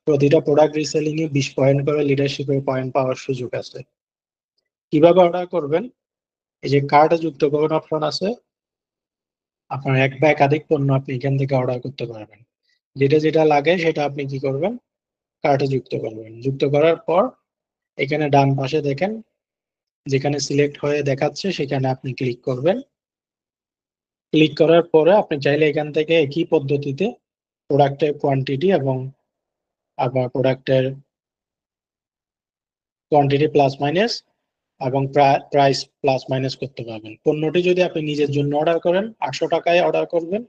প্রতিটা প্রোডাক্ট রিসেলিং এ 20 পয়েন্ট করে লিডারশিপের পয়েন্ট পাওয়ার সুযোগ আছে। কিভাবে অর্ডার করবেন? এই যে কার্ডে যুক্ত করুন অপশন আছে, আপনার এক বা একাধিক পণ্য আপনি এখান থেকে অর্ডার করতে পারবেন। যেটা যেটা লাগে সেটা আপনি কি করবেন, কার্টে যুক্ত করবেন। যুক্ত করার পর এখানে ডান পাশে দেখেন যেখানে সিলেক্ট হয়ে দেখাচ্ছে সেখানে আপনি ক্লিক করবেন। ক্লিক করার পরে আপনি চাইলে এখান থেকে একই পদ্ধতিতে প্রোডাক্টের কোয়ান্টিটি এবং আবার প্রোডাক্টের কোয়ান্টিটি প্লাস মাইনাস এবং প্রাইস প্লাস মাইনাস করতে পারবেন। পণ্যটি যদি আপনি নিজের জন্য অর্ডার করেন 800 টাকায় অর্ডার করবেন,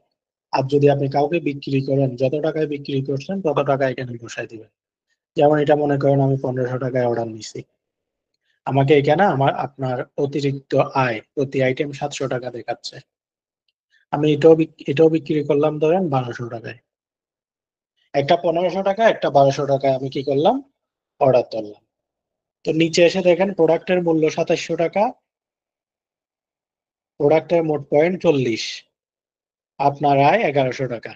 আর যদি আপনি কাউকে বিক্রি করেন যত টাকায় বিক্রি করছেন তত টাকা এখানে বসাই দিবেন। যেমন এটা মনে করেন আমি 1500 টাকায় অর্ডার নিছি, আমাকে এখানে আপনার অতিরিক্ত আয় প্রতি আইটেম 700 টাকা দেখাচ্ছে। আমি এটাও বিক্রি করলাম ধরেন 1200 টাকায়। একটা 1500 টাকা, একটা 1200 টাকায় আমি কি করলাম, অর্ডার করলাম। তো নিচে এসে দেখেন প্রোডাক্টের মূল্য 2700 টাকা, প্রোডাক্টের মোট পয়েন্ট 40, আপনার আয় 1100 টাকা,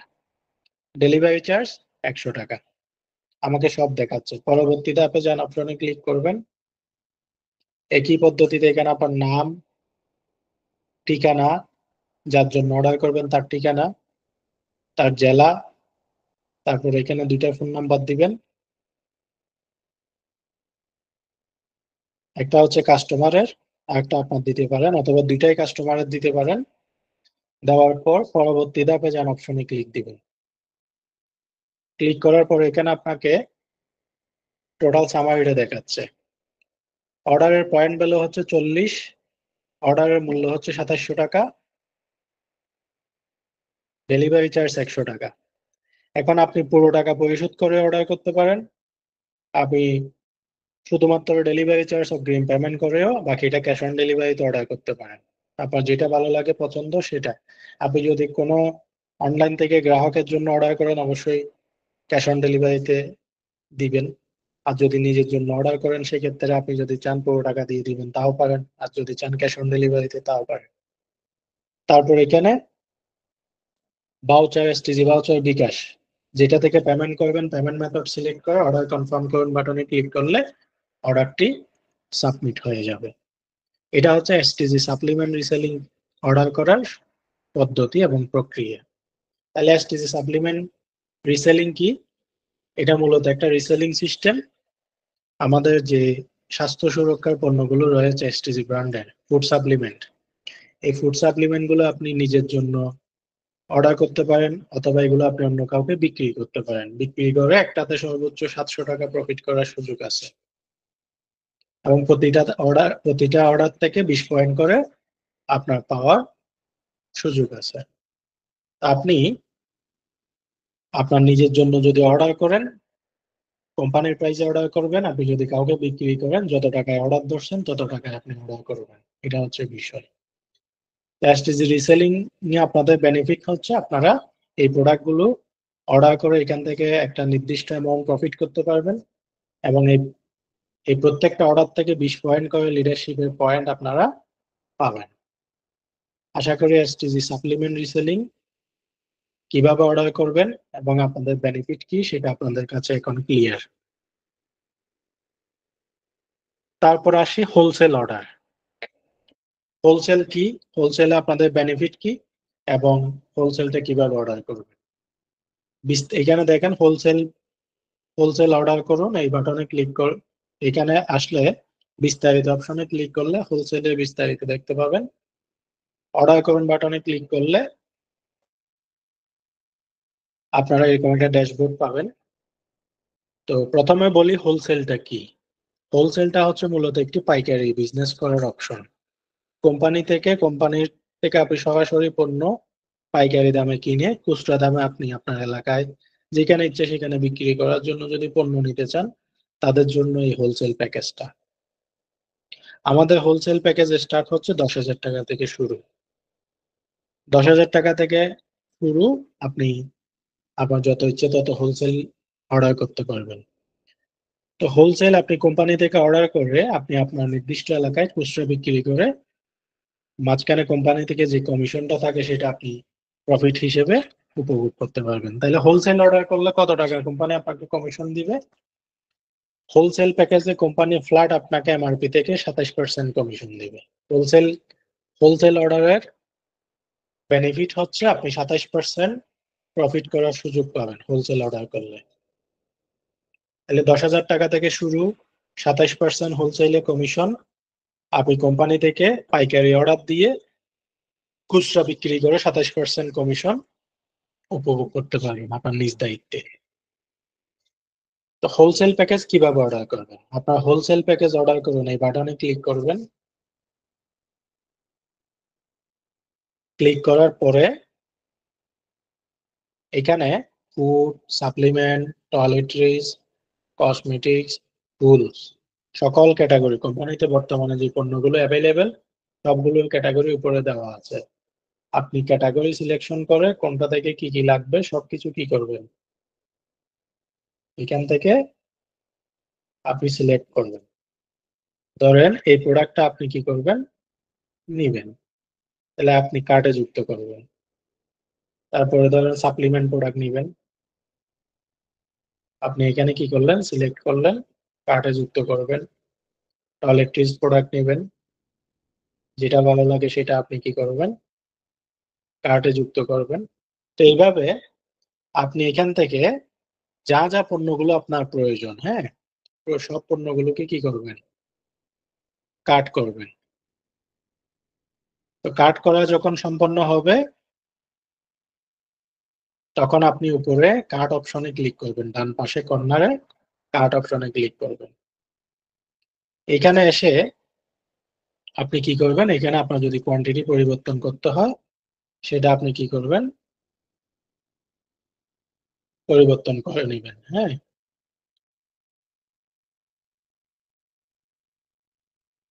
ডেলিভারি চার্জ 100 টাকা। আমাকে সব দেখাচ্ছে। পরবর্তীতে আপনি যান অপশনে ক্লিক করবেন। একই পদ্ধতিতে এখানে আপনার নাম, ঠিকানা, যার জন্য অর্ডার করবেন তার ঠিকানা, তার জেলা, তারপর এখানে 2টা ফোন নাম্বার দিবেন। একটা হচ্ছে কাস্টমারের, আর একটা আপনার দিতে পারেন, অথবা 2টাই কাস্টমারের দিতে পারেন। দেওয়ার পর পরবর্তী ধাপে যান অপশনে ক্লিক দিবেন। ক্লিক করার পর এখানে আপনাকে টোটাল সামারিটা দেখাচ্ছে। অর্ডারের পয়েন্ট ভ্যালু হচ্ছে 40, অর্ডারের মূল্য হচ্ছে 2700 টাকা, ডেলিভারি চার্জ 100 টাকা। এখন আপনি পুরো টাকা পরিশোধ করে অর্ডার করতে পারেন, আপনি শুধুমাত্র ডেলিভারি চার্জ অগ্রিম পেমেন্ট করেও বাকিটা ক্যাশ অন ডেলিভারিতে অর্ডার করতে পারেন। আপনার যেটা ভালো লাগে পছন্দ সেটা। আপনি যদি কোনো অনলাইন থেকে গ্রাহকের জন্য অর্ডার করেন, অবশ্যই ক্যাশ অন ডেলিভারিতে দিবেন। আর যদি নিজের জন্য অর্ডার করেন, সেক্ষেত্রে আপনি যদি চান পুরো টাকা দিয়ে দিবেন তাও পারেন, আর যদি চান ক্যাশ অন ডেলিভারিতে তাও পারেন। তারপর এখানে ভাউচার, এসটিজি ভাউচার, বিকাশ, যেটা থেকে পেমেন্ট করবেন পেমেন্ট মেথড সিলেক্ট করে অর্ডার কনফার্ম করুন বাটনে ক্লিক করলে অর্ডারটি সাবমিট হয়ে যাবে। এটা হচ্ছে এসটিজি সাপ্লিমেন্ট রিসেলিং অর্ডার করার পদ্ধতি এবং প্রক্রিয়া। তাহলে এসটিজি সাপ্লিমেন্ট রিসেলিং কি? এটা মূলত একটা রিসেলিং সিস্টেম। আমাদের যে স্বাস্থ্য সুরক্ষার পণ্যগুলো রয়েছে এসটিজি ব্র্যান্ডের ফুড সাপ্লিমেন্ট, এই ফুড সাপ্লিমেন্ট গুলো আপনি নিজের জন্য অর্ডার করতে পারেন, অথবা এগুলো আপনি অন্য কাউকে বিক্রি করতে পারেন। বিক্রি করে একটাতে সর্বোচ্চ 700 টাকা প্রফিট করার সুযোগ আছে, এবং প্রতিটা অর্ডার থেকে 20 পয়েন্ট করে আপনার পাওয়ার সুযোগ আছে। আপনি আপনার নিজের জন্য যদি অর্ডার করেন, কোম্পানির প্রাইসে অর্ডার করবেন। আপনি যদি কাউকে বিক্রি করেন, যত টাকায় অর্ডার ধরছেন তত টাকায় আপনি অর্ডার করবেন। এটা হচ্ছে বিষয়। এসটিজি রিসেলিং নিয়ে আপনাদের বেনিফিট হচ্ছে আপনারা এই প্রোডাক্টগুলো অর্ডার করে এখান থেকে একটা নির্দিষ্ট অ্যামাউন্ট প্রফিট করতে পারবেন, এবং এই প্রত্যেকটা অর্ডার থেকে 20 পয়েন্ট করে লিডারশিপের পয়েন্ট আপনারা পাবেন। আশা করি এসটিজি সাপ্লিমেন্ট রিসেলিং কিভাবে অর্ডার করবেন এবং আপনাদের বেনিফিট কি সেটা আপনাদের কাছে এখন ক্লিয়ার। তারপর আসি হোলসেল অর্ডার। হোলসেল কি, হোলসেলে আপনাদের বেনিফিট কি, এবং হোলসেলটা কিভাবে অর্ডার করবেন। এখানে দেখেন হোলসেল, হোলসেল অর্ডার করুন এই বাটনে ক্লিক কর। এখানে আসলে বিস্তারিত অপশনে ক্লিক করলে হোলসেলের বিস্তারিত দেখতে পাবেন। অর্ডার করুন বাটনে ক্লিক করলে আপনারা এরকম একটা ড্যাশবোর্ড পাবেন। তো প্রথমে বলি হোলসেলটা কি। হোলসেলটা হচ্ছে মূলত একটি পাইকারি বিজনেস করার অপশন। কোম্পানির থেকে আপনি সরাসরি পণ্য পাইকারি দামে কিনে খুচরা দামে আপনি আপনার এলাকায় যেখানে ইচ্ছে সেখানে বিক্রি করার জন্য যদি পণ্য নিতে চান, তাদের জন্য এই হোলসেল প্যাকেজটা। আমাদের হোলসেল প্যাকেজ স্টার্ট হচ্ছে 10,000 টাকা থেকে শুরু। 10,000 টাকা থেকে শুরু, আপনি আপনার যত ইচ্ছে তত হোলসেল অর্ডার করতে পারবেন। তো হোলসেল আপনি কোম্পানি থেকে অর্ডার করে আপনি আপনার নির্দিষ্ট এলাকায় খুচরা বিক্রি করে মাঝখানে কোম্পানি থেকে যে কমিশনটা থাকে সেটা আপনি প্রফিট হিসেবে উপভোগ করতে পারবেন। তাহলে হোলসেল অর্ডার করলে কত টাকা কোম্পানি আপনাকে কমিশন দিবে? হোলসেল প্যাকেজে কোম্পানি ফ্ল্যাট আপনাকে এমআরপি থেকে 27% কমিশন দিবে। হোলসেল হোলসেল অর্ডারের বেনিফিট হচ্ছে আপনি 27% প্রফিট করার সুযোগ পাবেন হোলসেল অর্ডার করলে। তাহলে 10,000 টাকা থেকে শুরু, 27% হোলসেলে কমিশন, আপনি কোম্পানি থেকে পাইকারি অর্ডার দিয়ে খুচরা বিক্রি করে 27% কমিশন উপভোগ করতে পারবেন আপনার নিজ দায়িত্বে। তো হোলসেল প্যাকেজ কিভাবে অর্ডার করবেন? আপনার হোলসেল প্যাকেজ অর্ডার করুন এই বাটনে ক্লিক করবেন। ক্লিক করার পরে এখানে food, supplement, toiletries, cosmetics, tools, সকল ক্যাটাগরি কোম্পানিতে বর্তমানে যে পণ্যগুলো অ্যাভেলেবেল সবগুলো ক্যাটাগরি উপরে দেওয়া আছে। আপনি ক্যাটাগরি সিলেকশন করে কোনটা থেকে কি কি লাগবে সবকিছু কি করবেন, এখান থেকে আপনি সিলেক্ট করবেন। ধরেন এই প্রোডাক্টটা আপনি কি করবেন, নিবেন, তাহলে আপনি কার্টে যুক্ত করবেন। তারপরে ধরেন সাপ্লিমেন্ট প্রোডাক্ট নিবেন, আপনি এখানে কি করলেন, সিলেক্ট করলেন, কার্টে যুক্ত করবেন। টয়লেট্রিজ প্রোডাক্ট নেবেন, যেটা ভালো লাগে সেটা আপনি কি করবেন, কার্টে যুক্ত করবেন। তো এইভাবে আপনি এখান থেকে যা যা পণ্যগুলো আপনার প্রয়োজন, হ্যাঁ, সব পণ্যগুলোকে কি করবেন, কাট করবেন। তো কাট করা যখন সম্পন্ন হবে তখন আপনি উপরে কার্ট অপশনে ক্লিক করবেন, ডান পাশে কর্নারে কার্ট অপশনে ক্লিক করবেন। এখানে এসে আপনি কি করবেন, এখানে আপনার যদি কোয়ান্টিটি পরিবর্তন করতে হয় সেটা আপনি কি করবেন, পরিবর্তন করে নেবেন। হ্যাঁ,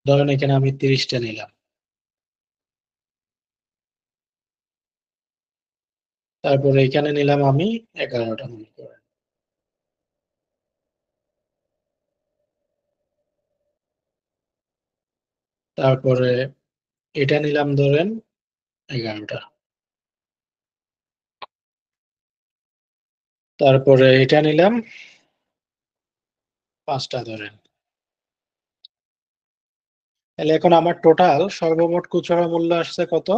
ধরেন এখানে আমি 30টা নিলাম, তারপরে এখানে নিলাম আমি 11টা মনে করেন। তারপরে এটা নিলাম ধরেন 11টা, তারপরে এটা নিলাম 5টা ধরেন। তাহলে এখন আমার টোটাল সর্বমোট খুচরা মূল্য আসছে কত,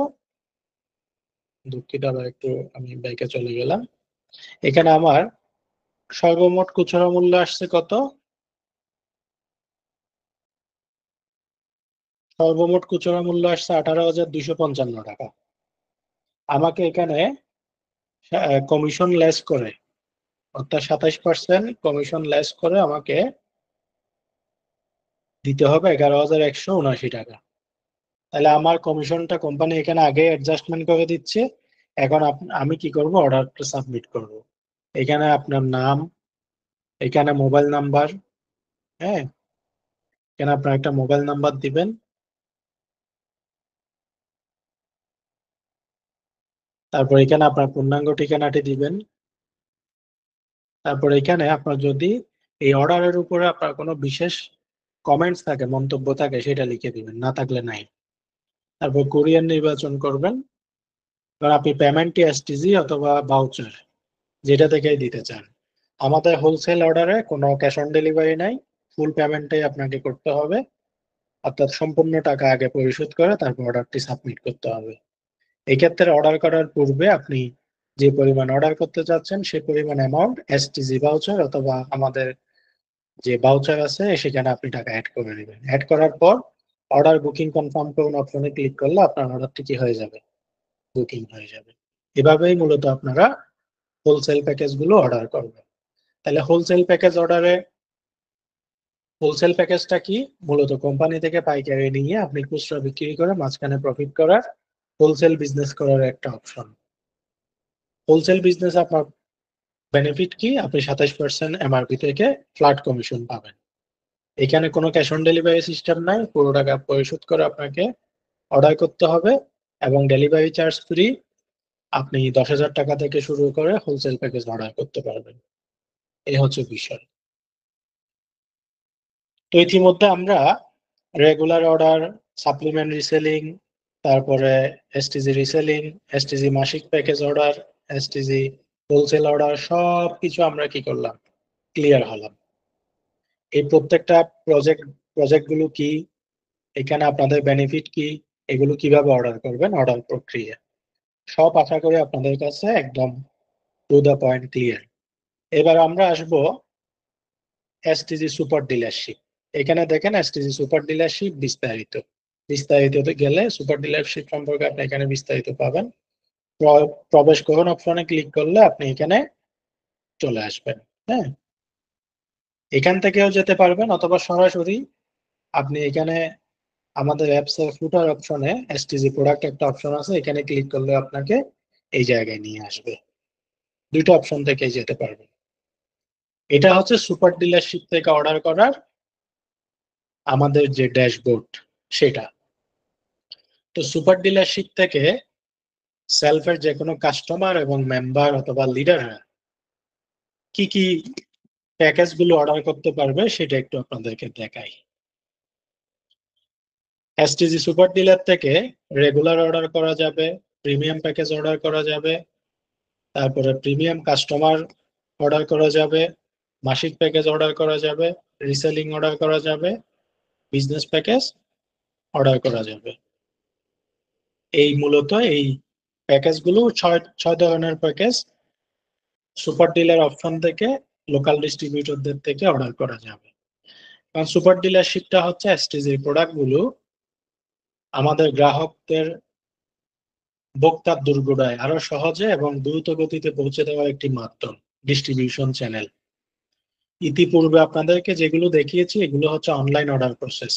দুঃখিত, আবার একটু আমি ব্যাকে চলে গেলাম। এখানে আমার সর্বমোট খুচরা মূল্য আসছে কত, সর্বমোট খুচরা মূল্য আসছে 18,255 টাকা। আমাকে এখানে কমিশন লেস করে, অর্থাৎ 27% কমিশন লেস করে আমাকে দিতে হবে 11,179 টাকা। তাহলে আমার কমিশনটা কোম্পানি এখানে আগে অ্যাডজাস্টমেন্ট করে দিচ্ছে। এখন আমি কি করব, অর্ডারটা সাবমিট করব। এখানে আপনার নাম, এখানে মোবাইল নাম্বার, হ্যাঁ, এখানে আপনার একটা মোবাইল নাম্বার দিবেন। তারপর এখানে আপনার পূর্ণাঙ্গ ঠিকানাটি দিবেন। তারপর এখানে আপনার যদি এই অর্ডারের উপরে আপনার কোনো বিশেষ কমেন্টস থাকে, মন্তব্য থাকে, সেটা লিখে দিবেন, না থাকলে নাই। তারপর কুরিয়ার নির্বাচন করবেন। এবার আপনি পেমেন্টটি এসটিজি অথবা ভাউচার যেটা থেকেই দিতে চান। আমাদের হোলসেল অর্ডারে কোনো ক্যাশ অন ডেলিভারি নাই, ফুল পেমেন্টটাই আপনাকে করতে হবে, অর্থাৎ সম্পূর্ণ টাকা আগে পরিশোধ করে তারপর অর্ডারটি সাবমিট করতে হবে। এই ক্ষেত্রে অর্ডার করার পূর্বে আপনি যে পরিমাণ অর্ডার করতে চাচ্ছেন সে পরিমাণ অ্যামাউন্ট এসটিজি ভাউচার অথবা আমাদের যে ভাউচার আছে সেখানে আপনি টাকা অ্যাড করে নেবেন। অ্যাড করার পর অর্ডার বুকিং কনফার্ম করুন অপশনে ক্লিক করলে আপনার অর্ডারটি কি হয়ে যাবে, বুকিং হয়ে যাবে। এভাবেই মূলত আপনারা হোলসেল প্যাকেজ গুলো অর্ডার করবেন। তাহলে হোলসেল প্যাকেজ অর্ডারে, হোলসেল প্যাকেজটা কি, মূলত কোম্পানি থেকে পাইকারি নিয়ে আপনি খুচরা বিক্রি করে মাঝখানে প্রফিট করার, হোলসেল বিজনেস করার একটা অপশন। হোলসেল বিজনেস আপনার বেনিফিট কি, আপনি 27% এমআরপি থেকে ফ্ল্যাট কমিশন পাবেন। এখানে কোনো ক্যাশ অন ডেলিভারি সিস্টেম নাই, পুরো টাকা পরিশোধ করে আপনাকে অর্ডার করতে হবে এবং ডেলিভারি চার্জ ফ্রি। আপনি 10,000 টাকা থেকে শুরু করে হোলসেল প্যাকেজ অর্ডার করতে পারবেন। এই হচ্ছে বিষয়। তো ইতিমধ্যে আমরা রেগুলার অর্ডার, সাপ্লিমেন্ট রিসেলিং, তারপরে এসটিজি রিসেলিং, এসটিজি মাসিক package order, STG wholesale order, সব কিছু আমরা কি করলাম, ক্লিয়ার হলাম। এই প্রত্যেকটা প্রজেক্টগুলো কি, এখানে আপনাদের বেনিফিট কি, এগুলো কিভাবে অর্ডার করবেন, অর্ডার প্রক্রিয়া সব আশা করি আপনাদের কাছে একদম টু দ্য পয়েন্ট ক্লিয়ার। এবার আমরা আসব এসটিজি সুপার ডিলারশিপ। এখানে দেখেন এসটিজি সুপার ডিলারশিপ বিস্তারিত, বিস্তারিত গেলে সুপার ডিলারশিপ সম্পর্কে আপনি এখানে বিস্তারিত পাবেন। প্রবেশ করুন অপশনে ক্লিক করলে আপনি এখানে চলে আসবেন। হ্যাঁ, এখান থেকেও যেতে পারবেন অথবা সরাসরি আপনি এখানে আমাদের অ্যাপস এর ফুটার অপশনে এসটিজি প্রোডাক্ট একটা অপশন আছে, এখানে ক্লিক করলে আপনাকে এই জায়গায় নিয়ে আসবে। দুইটা অপশন থেকেই যেতে পারবেন। এটা হচ্ছে সুপার ডিলারশিপ থেকে অর্ডার করার আমাদের যে ড্যাশবোর্ড সেটা। তো সুপার ডিলারশিপ থেকে সেলফের যে কোনো কাস্টমার এবং মেম্বার অথবা লিডাররা কি কি প্যাকেজ গুলো অর্ডার করতে পারবে সেটা একটু আপনাদেরকে দেখাই। এসটিজি সুপার ডিলার থেকে রেগুলার অর্ডার করা যাবে, প্রিমিয়াম প্যাকেজ অর্ডার করা যাবে, তারপরে প্রিমিয়াম কাস্টমার অর্ডার করা যাবে, মাসিক প্যাকেজ অর্ডার করা যাবে, রিসেলিং অর্ডার করা যাবে, বিজনেস প্যাকেজ অর্ডার করা যাবে। এই মূলত এই প্যাকেজগুলো ছয় ছয় ধরনের প্যাকেজ সুপার ডিলার অপশন থেকে লোকাল ডিস্ট্রিবিউটরদের থেকে অর্ডার করা যাবে। কারণ সুপার ডিলারশিপটা হচ্ছে এসটিজি প্রোডাক্টগুলো আমাদের গ্রাহকদের ভোক্তার দুর্গড়ায় আরো সহজে এবং দ্রুত গতিতে পৌঁছে দেওয়ার একটি মাধ্যম, ডিস্ট্রিবিউশন চ্যানেল। ইতিপূর্বে আপনাদেরকে যেগুলো দেখিয়েছি এগুলো হচ্ছে অনলাইন অর্ডার প্রসেস,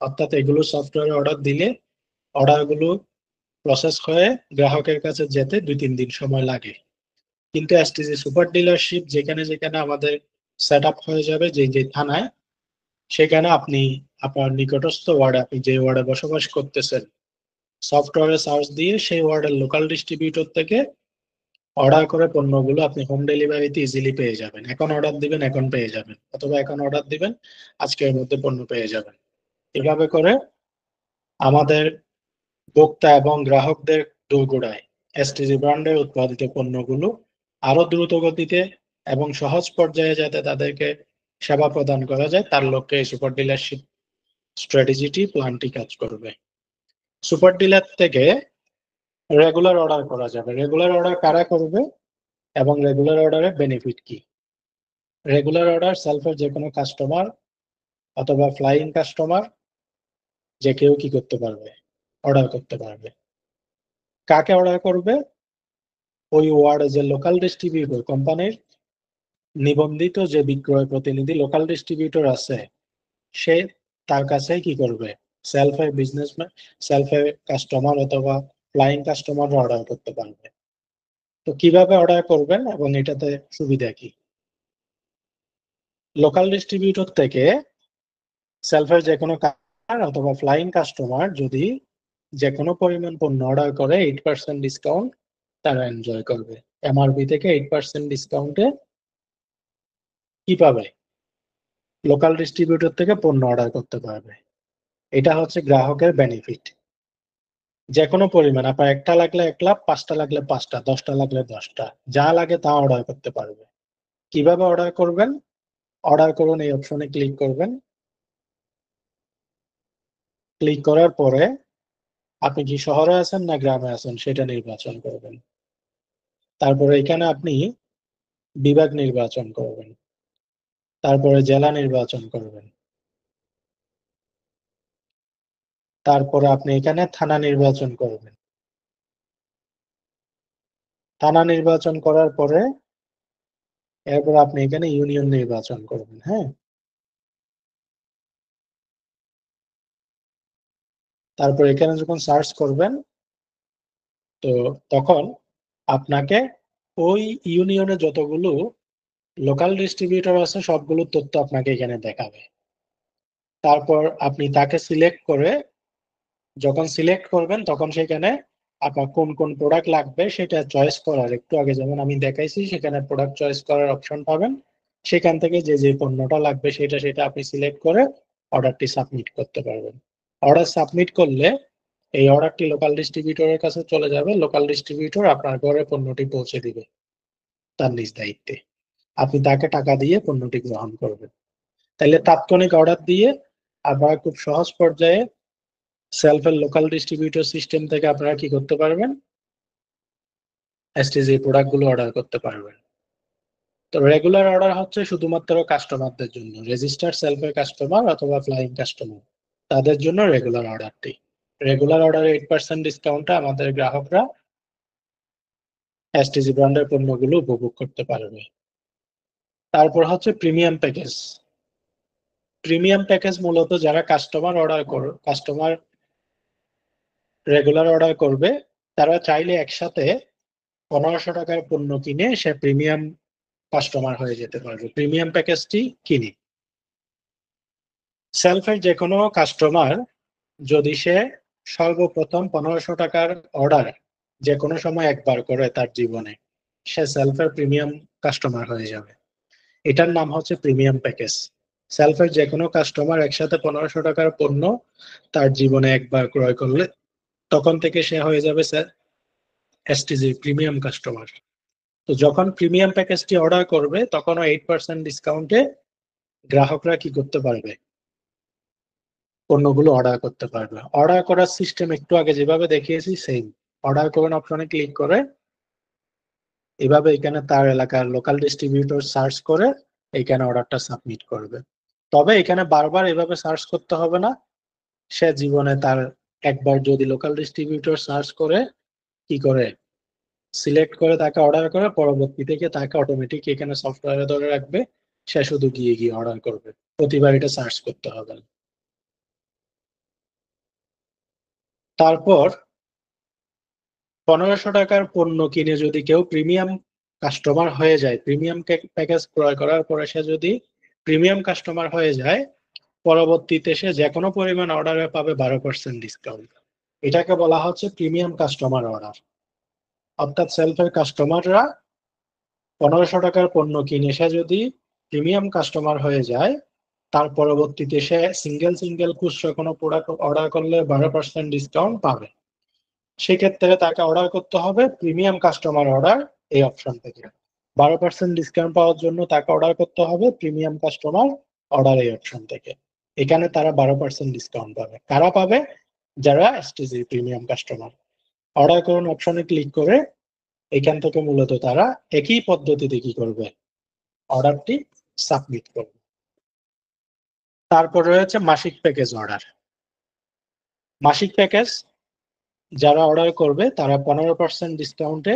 অর্থাৎ এগুলো সফটওয়্যারে অর্ডার দিলে অর্ডারগুলো প্রসেস হয়ে গ্রাহকের কাছে যেতে 2-3 দিন সময় লাগে। কিন্তু এসটিজি সুপার ডিলারশিপ যেখানে যেখানে আমাদের সেট আপ হয়ে যাবে, যে যে থানায়, সেখানে আপনি আপনার নিকটস্থ ওয়ার্ডে, আপনি যে ওয়ার্ডে বসবাস করতেছেন, সফটওয়্যারে সার্চ দিয়ে সেই ওয়ার্ডের লোকাল ডিস্ট্রিবিউটর থেকে অর্ডার করে পণ্যগুলো আপনি হোম ডেলিভারিতে ইজিলি পেয়ে যাবেন। এখন অর্ডার দিবেন, এখন পেয়ে যাবেন, অথবা এখন অর্ডার দিবেন, আজকের মধ্যে পণ্য পেয়ে যাবেন। এভাবে করে আমাদের ভোক্তা এবং গ্রাহকদের দোরগোড়ায় এসটিজি ব্র্যান্ডের উৎপাদিত পণ্যগুলো আরো দ্রুত গতিতে এবং সহজ পর্যায়ে যাতে তাদেরকে সেবা প্রদান করা যায়, তার লক্ষ্যে এই সুপার ডিলারশিপ স্ট্র্যাটেজিটি, প্ল্যানটি কাজ করবে। সুপার ডিলার থেকে রেগুলার অর্ডার করা যাবে। রেগুলার অর্ডার কারা করবে এবং রেগুলার অর্ডারের বেনিফিট কি? রেগুলার অর্ডার সেলফের যে কোনো কাস্টমার অথবা ফ্লাইং কাস্টমার যে কেউ কি করতে পারবে? অর্ডার করতে পারবে। কাকে অর্ডার করবে? ওই ওয়ার্ডে যে লোকাল ডিস্ট্রিবিউটর কোম্পানির নিবন্ধিত যে বিক্রয় প্রতিনিধি লোকাল ডিস্ট্রিবিউটর আছে, সে তার কাছেই কি করবে? সেলফের বিজনেসম্যান, সেলফের কাস্টমার অথবা ফ্লাইং কাস্টমার অর্ডার করতে পারবে। তো কিভাবে অর্ডার করবেন এবং এটাতে সুবিধা কি? লোকাল ডিস্ট্রিবিউটর থেকে সেলফের যে কোনো কাস্টমার অথবা ফ্লাইং কাস্টমার যদি যে কোনো পরিমাণ পণ্য অর্ডার করে 8% ডিসকাউন্ট তারা এনজয় করবে। এমআরপি থেকে 8% ডিসকাউন্টে কি পাবে? লোকাল ডিস্ট্রিবিউটর থেকে পণ্য অর্ডার করতে পারবে। এটা হচ্ছে গ্রাহকের বেনিফিট। যে কোনো পরিমাণ, আপনার 1টা লাগলে 1 লাখ, 5টা লাগলে 5টা, 10টা লাগলে 10টা, যা লাগে তা অর্ডার করতে পারবে। কিভাবে অর্ডার করবেন? অর্ডার করুন, এই অপশনে ক্লিক করবেন। ক্লিক করার পরে আপনি কি শহরে আছেন না গ্রামে আছেন সেটা নির্বাচন করবেন। তারপরে এখানে আপনি বিভাগ নির্বাচন করবেন, তারপরে জেলা নির্বাচন করবেন, তারপরে আপনি এখানে থানা নির্বাচন করবেন। থানা নির্বাচন করার পরে এরপর আপনি এখানে ইউনিয়ন নির্বাচন করবেন। হ্যাঁ, তারপর এখানে যখন সার্চ করবেন, তো তখন আপনাকে ওই ইউনিয়নে যতগুলো লোকাল ডিস্ট্রিবিউটর আছে সবগুলো তথ্য আপনাকে এখানে দেখাবে। তারপর আপনি তাকে সিলেক্ট করে, যখন সিলেক্ট করবেন তখন সেখানে আপনার কোন কোন প্রোডাক্ট লাগবে সেটা চয়েস করার, একটু আগে যেমন আমি দেখাইছি সেখানে প্রোডাক্ট চয়েস করার অপশন পাবেন। সেখান থেকে যে যে পণ্যটা লাগবে সেটা সেটা আপনি সিলেক্ট করে অর্ডারটি সাবমিট করতে পারবেন। অর্ডার সাবমিট করলে এই অর্ডারটি লোকাল ডিস্ট্রিবিউটরের কাছে চলে যাবে। লোকাল ডিস্ট্রিবিউটর আপনার ঘরে পণ্যটি পৌঁছে দিবে তার নিজ দায়িত্বে। আপনি তাকে টাকা দিয়ে পণ্যটি গ্রহণ করবেন। তাহলে তাৎক্ষণিক অর্ডার দিয়ে আপনারা খুব সহজ পর্যায়ে সেলফের লোকাল ডিস্ট্রিবিউটর সিস্টেম থেকে আপনারা কি করতে পারবেন? এসটিজি প্রোডাক্ট গুলো অর্ডার করতে পারবেন। তো রেগুলার অর্ডার হচ্ছে শুধুমাত্র কাস্টমারদের জন্য, রেজিস্টার্ড সেলফের কাস্টমার অথবা ফ্লাইং কাস্টমার, তাদের জন্য রেগুলার অর্ডারটি। রেগুলার অর্ডারে 8% ডিসকাউন্টে আমাদের গ্রাহকরা এসটিজি ব্র্যান্ডের পণ্যগুলো উপভোগ করতে পারবে। তারপর হচ্ছে প্রিমিয়াম প্যাকেজ। প্রিমিয়াম প্যাকেজ মূলত যারা কাস্টমার রেগুলার অর্ডার করবে, তারা চাইলে একসাথে 1500 টাকার পণ্য কিনে সে প্রিমিয়াম কাস্টমার হয়ে যেতে পারবে। প্রিমিয়াম প্যাকেজটি কিনে সেলফের যে কোনো কাস্টমার যদি সে সর্বপ্রথম 1500 টাকার অর্ডার যে কোনো সময় একবার করে তার জীবনে, সে সেলফের প্রিমিয়াম কাস্টমার হয়ে যাবে। এটার নাম হচ্ছে প্রিমিয়াম প্যাকেজ। সেলফের যে কোনো কাস্টমার একসাথে 1500 টাকার পণ্য তার জীবনে একবার ক্রয় করলে তখন থেকে সে হয়ে যাবে এসটিজি প্রিমিয়াম কাস্টমার। তো যখন প্রিমিয়াম প্যাকেজটি অর্ডার করবে তখন 8% ডিসকাউন্টে গ্রাহকরা কি করতে পারবে? পণ্যগুলো অর্ডার করতে পারবে। অর্ডার করার সিস্টেম একটু আগে যেভাবে দেখিয়েছি সেম। অর্ডার করুন অপশনে ক্লিক করে এভাবে এখানে তার এলাকার লোকাল ডিস্ট্রিবিউটর সার্চ করে এখানে অর্ডারটা সাবমিট করবে। তবে এখানে বারবার এভাবে সার্চ করতে হবে না। সে জীবনে তার একবার যদি লোকাল ডিস্ট্রিবিউটর সার্চ করে কি করে সিলেক্ট করে তাকে অর্ডার করে, পরবর্তী থেকে তাকে অটোমেটিক এখানে সফটওয়্যারে ধরে রাখবে, সে শুধু গিয়ে গিয়ে অর্ডার করবে, প্রতিবার এটা সার্চ করতে হবে না। তারপর 1500 টাকার পণ্য কিনে যদি কেউ প্রিমিয়াম কাস্টমার হয়ে যায়, প্রিমিয়াম প্যাকেজ ক্রয় করার পরে সে যদি প্রিমিয়াম কাস্টমার হয়ে যায়, পরবর্তীতে সে যে কোনো পরিমাণ অর্ডারে পাবে 12% ডিসকাউন্ট। এটাকে বলা হচ্ছে প্রিমিয়াম কাস্টমার অর্ডার। অর্থাৎ সেলফের কাস্টমাররা 1500 টাকার পণ্য কিনে সে যদি প্রিমিয়াম কাস্টমার হয়ে যায়, তার পরবর্তীতে সে সিঙ্গেল সিঙ্গেল খুচরা কোনো প্রোডাক্ট অর্ডার করলে 12% ডিসকাউন্ট পাবে। সেক্ষেত্রে তাকে অর্ডার করতে হবে প্রিমিয়াম কাস্টমার অর্ডার এই অপশন থেকে। 12% ডিসকাউন্ট পাওয়ার জন্য তাকে অর্ডার করতে হবে প্রিমিয়াম কাস্টমার অর্ডার এই অপশন থেকে। এখানে তারা 12% ডিসকাউন্ট পাবে। কারা পাবে? যারা এসটিজি প্রিমিয়াম কাস্টমার। অর্ডার করুন অপশনে ক্লিক করে এখান থেকে মূলত তারা একই পদ্ধতিতে কি করবে, অর্ডারটি সাবমিট করবে। তারপর রয়েছে মাসিক প্যাকেজ অর্ডার। মাসিক প্যাকেজ যারা অর্ডার করবে তারা 15% ডিসকাউন্টে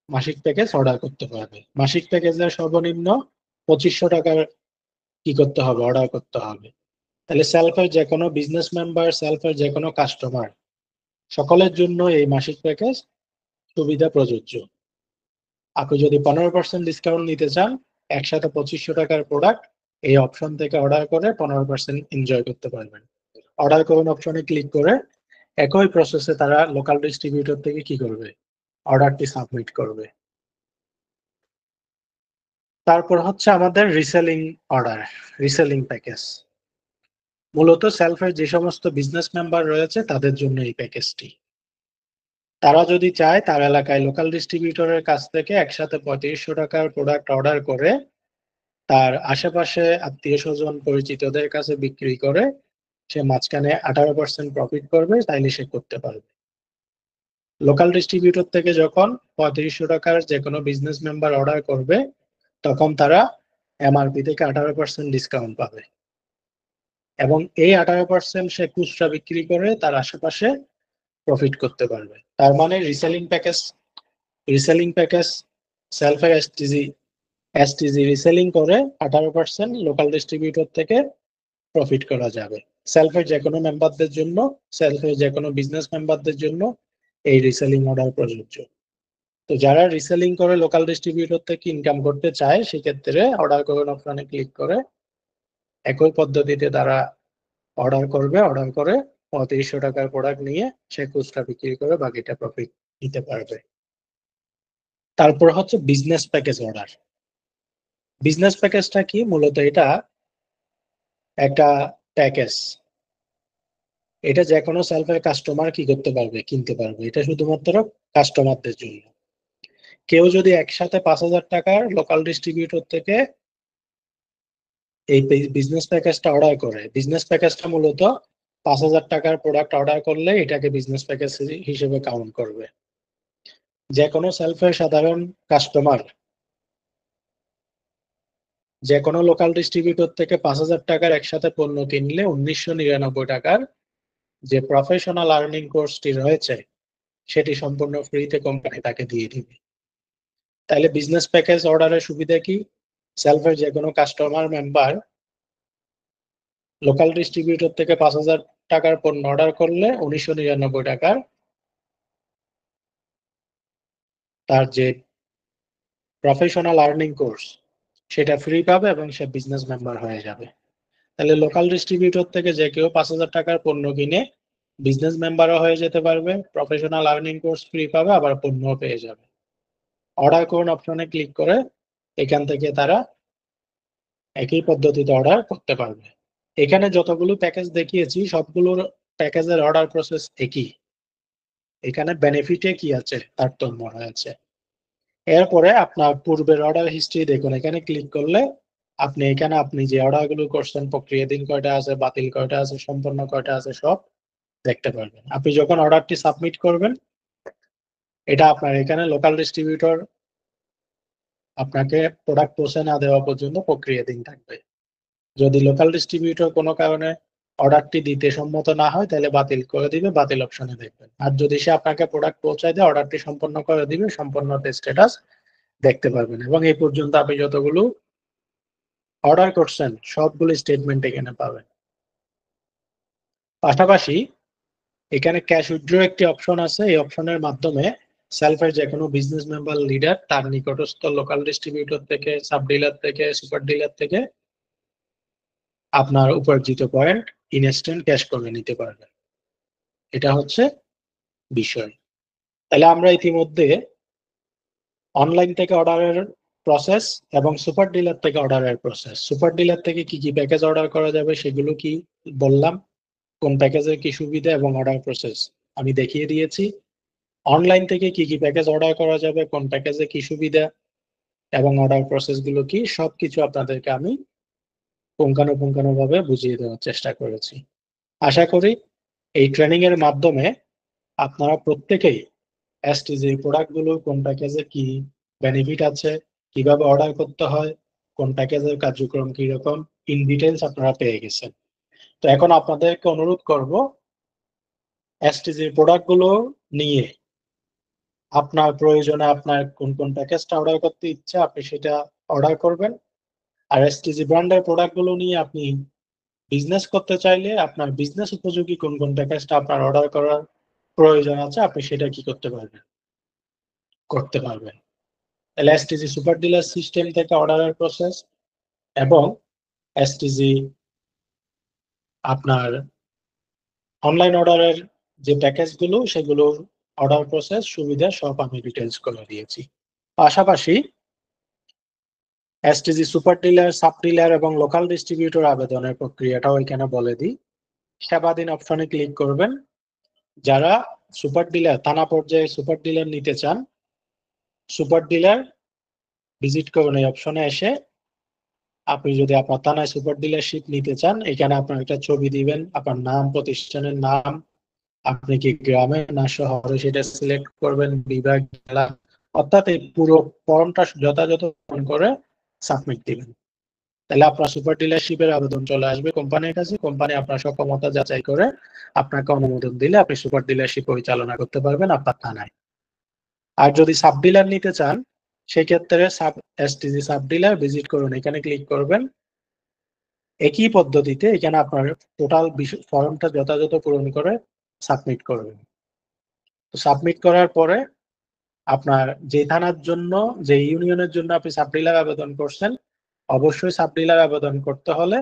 মাসিক প্যাকেজ অর্ডার করতে পারবে। মাসিক প্যাকেজের সর্বনিম্ন 2500 টাকার কি করতে হবে, অর্ডার করতে হবে। তাহলে সেলফের যে কোনো বিজনেস মেম্বার, সেলফের যে কোনো কাস্টমার, সকলের জন্য এই মাসিক প্যাকেজ সুবিধা প্রযোজ্য। আপনি যদি 15% ডিসকাউন্ট নিতে চান, একসাথে 2500 টাকার প্রোডাক্ট এই অপশন থেকে অর্ডার করে 15% এনজয় করতে পারবেন। অর্ডার করুন অপশনে ক্লিক করে একই প্রসেসে তারা লোকাল ডিস্ট্রিবিউটর থেকে কি করবে, অর্ডারটি সাবমিট করবে। তারপর হচ্ছে আমাদের রিসেলিং অর্ডার, রিসেলিং প্যাকেজ। মূলত সেলফের যে সমস্ত বিজনেস মেম্বার রয়েছে তাদের জন্য এই প্যাকেজটি। তারা যদি চায় তার এলাকায় লোকাল ডিস্ট্রিবিউটরের কাছ থেকে একসাথে 3500 টাকার প্রোডাক্ট অর্ডার করে তার আশেপাশে আত্মীয় স্বজন পরিচিতদের কাছে বিক্রি করে সে মাঝখানে 18% প্রফিট করবে, তাইলে সে করতে পারবে। লোকাল ডিস্ট্রিবিউটর থেকে যখন 3500 টাকার যে কোনো বিজনেস মেম্বার অর্ডার করবে, তখন তারা এমআরপি থেকে 18% ডিসকাউন্ট পাবে এবং এই 18% সে খুচরা বিক্রি করে তার আশেপাশে প্রফিট করতে পারবে। তার মানে রিসেলিং প্যাকেজ সেলফের এসটিজি রিসেলিং করে 18% লোকাল ডিস্ট্রিবিউটর থেকে প্রফিট করা যাবে। সেলফের যে কোনো মেম্বারদের জন্য, সেলফের যে কোনো বিজনেস মেম্বারদের জন্য এই রিসেলিং অর্ডার প্রযোজ্য। তো যারা রিসেলিং করে লোকাল ডিস্ট্রিবিউটর থেকে ইনকাম করতে চায়, সেক্ষেত্রে অর্ডার করুন অপশনে ক্লিক করে একই পদ্ধতিতে তারা অর্ডার করবে, অর্ডার করে 3500 টাকার প্রোডাক্ট নিয়ে সে খুচরা বিক্রি করে বাকিটা প্রফিট নিতে পারবে। তারপর হচ্ছে বিজনেস প্যাকেজ অর্ডার। বিজনেস প্যাকেজটা কি? মূলত এটা একটা প্যাকেজ, এটা যে কোনো সেলফের কাস্টমার কি করতে পারবে, কিনতে পারবে। এটা শুধুমাত্র কাস্টমারদের জন্য। কেউ যদি একসাথে 5000 টাকার লোকাল ডিস্ট্রিবিউটর থেকে এই বিজনেস প্যাকেজটা অর্ডার করে, বিজনেস প্যাকেজটা মূলত 5000 টাকার প্রোডাক্ট অর্ডার করলে এটাকে বিজনেস প্যাকেজ হিসেবে কাউন্ট করবে। যে কোনো সেলফের সাধারণ কাস্টমার যে কোনো লোকাল ডিস্ট্রিবিউটর থেকে 5000 টাকার একসাথে পণ্য কিনলে 1999 টাকার যে প্রফেশনাল আর্নিং কোর্সটি রয়েছে সেটি সম্পূর্ণ ফ্রিতে কোম্পানি তাকে দিয়ে দিবে। তাহলে বিজনেস প্যাকেজ অর্ডারের সুবিধা কি? সেলফের যে কোনো কাস্টমার মেম্বার লোকাল ডিস্ট্রিবিউটর থেকে 5000 টাকার পণ্য অর্ডার করলে 1999 টাকার তার যে প্রফেশনাল আর্নিং কোর্স সেটা ফ্রি পাবে এবং সে বিজনেস মেম্বার হয়ে যাবে। তাহলে লোকাল ডিস্ট্রিবিউটর থেকে যে কেউ 5000 টাকার পণ্য কিনে বিজনেস মেম্বারও হয়ে যেতে পারবে, প্রফেশনাল আর্নিং কোর্স ফ্রি পাবে, আবার পণ্যও পেয়ে যাবে। অর্ডার করুন অপশনে ক্লিক করে এখান থেকে তারা একই পদ্ধতিতে অর্ডার করতে পারবে। এখানে যতগুলো প্যাকেজ দেখিয়েছি সবগুলোর প্যাকেজের অর্ডার প্রসেস একই। এখানে বেনিফিটে কি আছে তারতম্য রয়েছে। এরপরে আপনার পূর্বের অর্ডার হিস্ট্রি দেখুন, এখানে ক্লিক করলে আপনি এখানে আপনি যে অর্ডারগুলো করছেন, প্রক্রিয়াধীন কয়টা আছে, বাতিল কয়টা আছে, সম্পন্ন কয়টা আছে, সব দেখতে পারবেন। আপনি যখন অর্ডারটি সাবমিট করবেন এটা আপনার এখানে লোকাল ডিস্ট্রিবিউটর আপনাকে প্রোডাক্ট পৌঁছে না দেওয়া পর্যন্ত প্রক্রিয়াধীন থাকবে। যদি লোকাল ডিস্ট্রিবিউটর কোনো কারণে অর্ডারটি দিতে সম্মত না হয় তাহলে বাতিল করে দিবে, বাতিল অপশনে দেখবেন। আর যদি সে আপনাকে প্রোডাক্ট পৌঁছায় দেয়, অর্ডারটি সম্পন্ন করে দিবে, সম্পন্ন স্ট্যাটাস দেখতে পারবেন। এবং এই পর্যন্ত আপনি যতগুলো অর্ডার করছেন সবগুলো স্টেটমেন্ট এখানে পাবেন। পাশাপাশি এখানে ক্যাশ উইথড্র একটি অপশন আছে। এই অপশনের মাধ্যমে সেলফের যে কোনো বিজনেস মেম্বার লিডার তার নিকটস্থ লোকাল ডিস্ট্রিবিউটর থেকে, সাব ডিলার থেকে, সুপার ডিলার থেকে আপনার উপার্জিত পয়েন্ট ইনস্ট্যান্ট ক্যাশ করে নিতে পারবেন। এটা হচ্ছে বিষয়। তাহলে আমরা ইতিমধ্যে অনলাইন থেকে অর্ডারের প্রসেস এবং সুপার ডিলার থেকে অর্ডারের প্রসেস, সুপার ডিলার থেকে কি কি প্যাকেজ অর্ডার করা যাবে সেগুলো কি বললাম, কোন প্যাকেজের কি সুবিধা এবং অর্ডার প্রসেস আমি দেখিয়ে দিয়েছি। অনলাইন থেকে কি কি প্যাকেজ অর্ডার করা যাবে, কোন প্যাকেজে কি সুবিধা এবং অর্ডার প্রসেস গুলো কি, সবকিছু আপনাদেরকে আমি পুঙ্খানুপুঙ্খানুভাবে বুঝিয়ে দেওয়ার চেষ্টা করেছি। আশা করি এই ট্রেনিং এর মাধ্যমে আপনারা প্রত্যেকেই এসটিজি প্রোডাক্ট গুলো কোন প্যাকেজে কি বেনিফিট আছে, কিভাবে অর্ডার করতে হয়, কোন প্যাকেজের কার্যক্রম কিরকম, ইন ডিটেলস আপনারা পেয়ে গেছেন। তো এখন আপনাদেরকে অনুরোধ করব এসটিজি প্রোডাক্ট গুলো নিয়ে আপনার প্রয়োজনে আপনার কোন কোন প্যাকেজটা অর্ডার করতে ইচ্ছে আপনি সেটা অর্ডার করবেন। আর এসটিজি ব্র্যান্ডের প্রোডাক্ট গুলো নিয়ে আপনি বিজনেস করতে চাইলে আপনার বিজনেস উপযোগী কোন কোন প্যাকেজটা আপনার অর্ডার করার প্রয়োজন আছে আপনি সেটা কি করতে পারবেন। তাহলে এসটিজি সুপার ডিলার সিস্টেম থেকে অর্ডারের প্রসেস এবং এসটিজি আপনার অনলাইন অর্ডারের যে প্যাকেজ গুলো সেগুলোর অর্ডার প্রসেস সুবিধা সব আমি ডিটেলস করে দিয়েছি। পাশাপাশি STG super dealer, sub dealer এবং লোকাল ডিস্ট্রিবিউটর আবেদনের প্রক্রিয়াটাও এখানে বলে দিই। সেবাধীন অপশনে ক্লিক করবেন। যারা সুপার ডিলার থানা পর্যায়ে সুপার ডিলার নিতে চান, সুপার ডিলার ভিজিট করুন এই অপশনে এসে। আপনি যদি আপনার থানায় সুপার ডিলারশিপ নিতে চান, এখানে আপনার একটা ছবি দিবেন, আপনার নাম, প্রতিষ্ঠানের নাম, আপনি কি গ্রামে না শহরে সেটা সিলেক্ট করবেন, বিভাগ, জেলা, অর্থাৎ এই পুরো ফর্মটা যথাযথ পূরণ করে সাবমিট দিবেন। তাহলে আপনার সুপার ডিলারশিপের আবেদন চলে আসবে কোম্পানির কাছে। কোম্পানি আপনার সক্ষমতা যাচাই করে আপনাকে অনুমোদন দিলে আপনি সুপার ডিলারশিপ পরিচালনা করতে পারবেন আপনার থানায়। আর যদি সাব ডিলার নিতে চান সেক্ষেত্রে এসটিজি সাব ডিলার ভিজিট করুন, এখানে ক্লিক করবেন। একই পদ্ধতিতে এখানে আপনার টোটাল ফর্মটা যথাযথ পূরণ করে সাবমিট করবেন। তো সাবমিট করার পরে আপনার যে থানার জন্য, যে ইউনিয়নের জন্য আপনি সাব ডিলার আবেদন করছেন, অবশ্যই সাব ডিলার আবেদন করতে হলে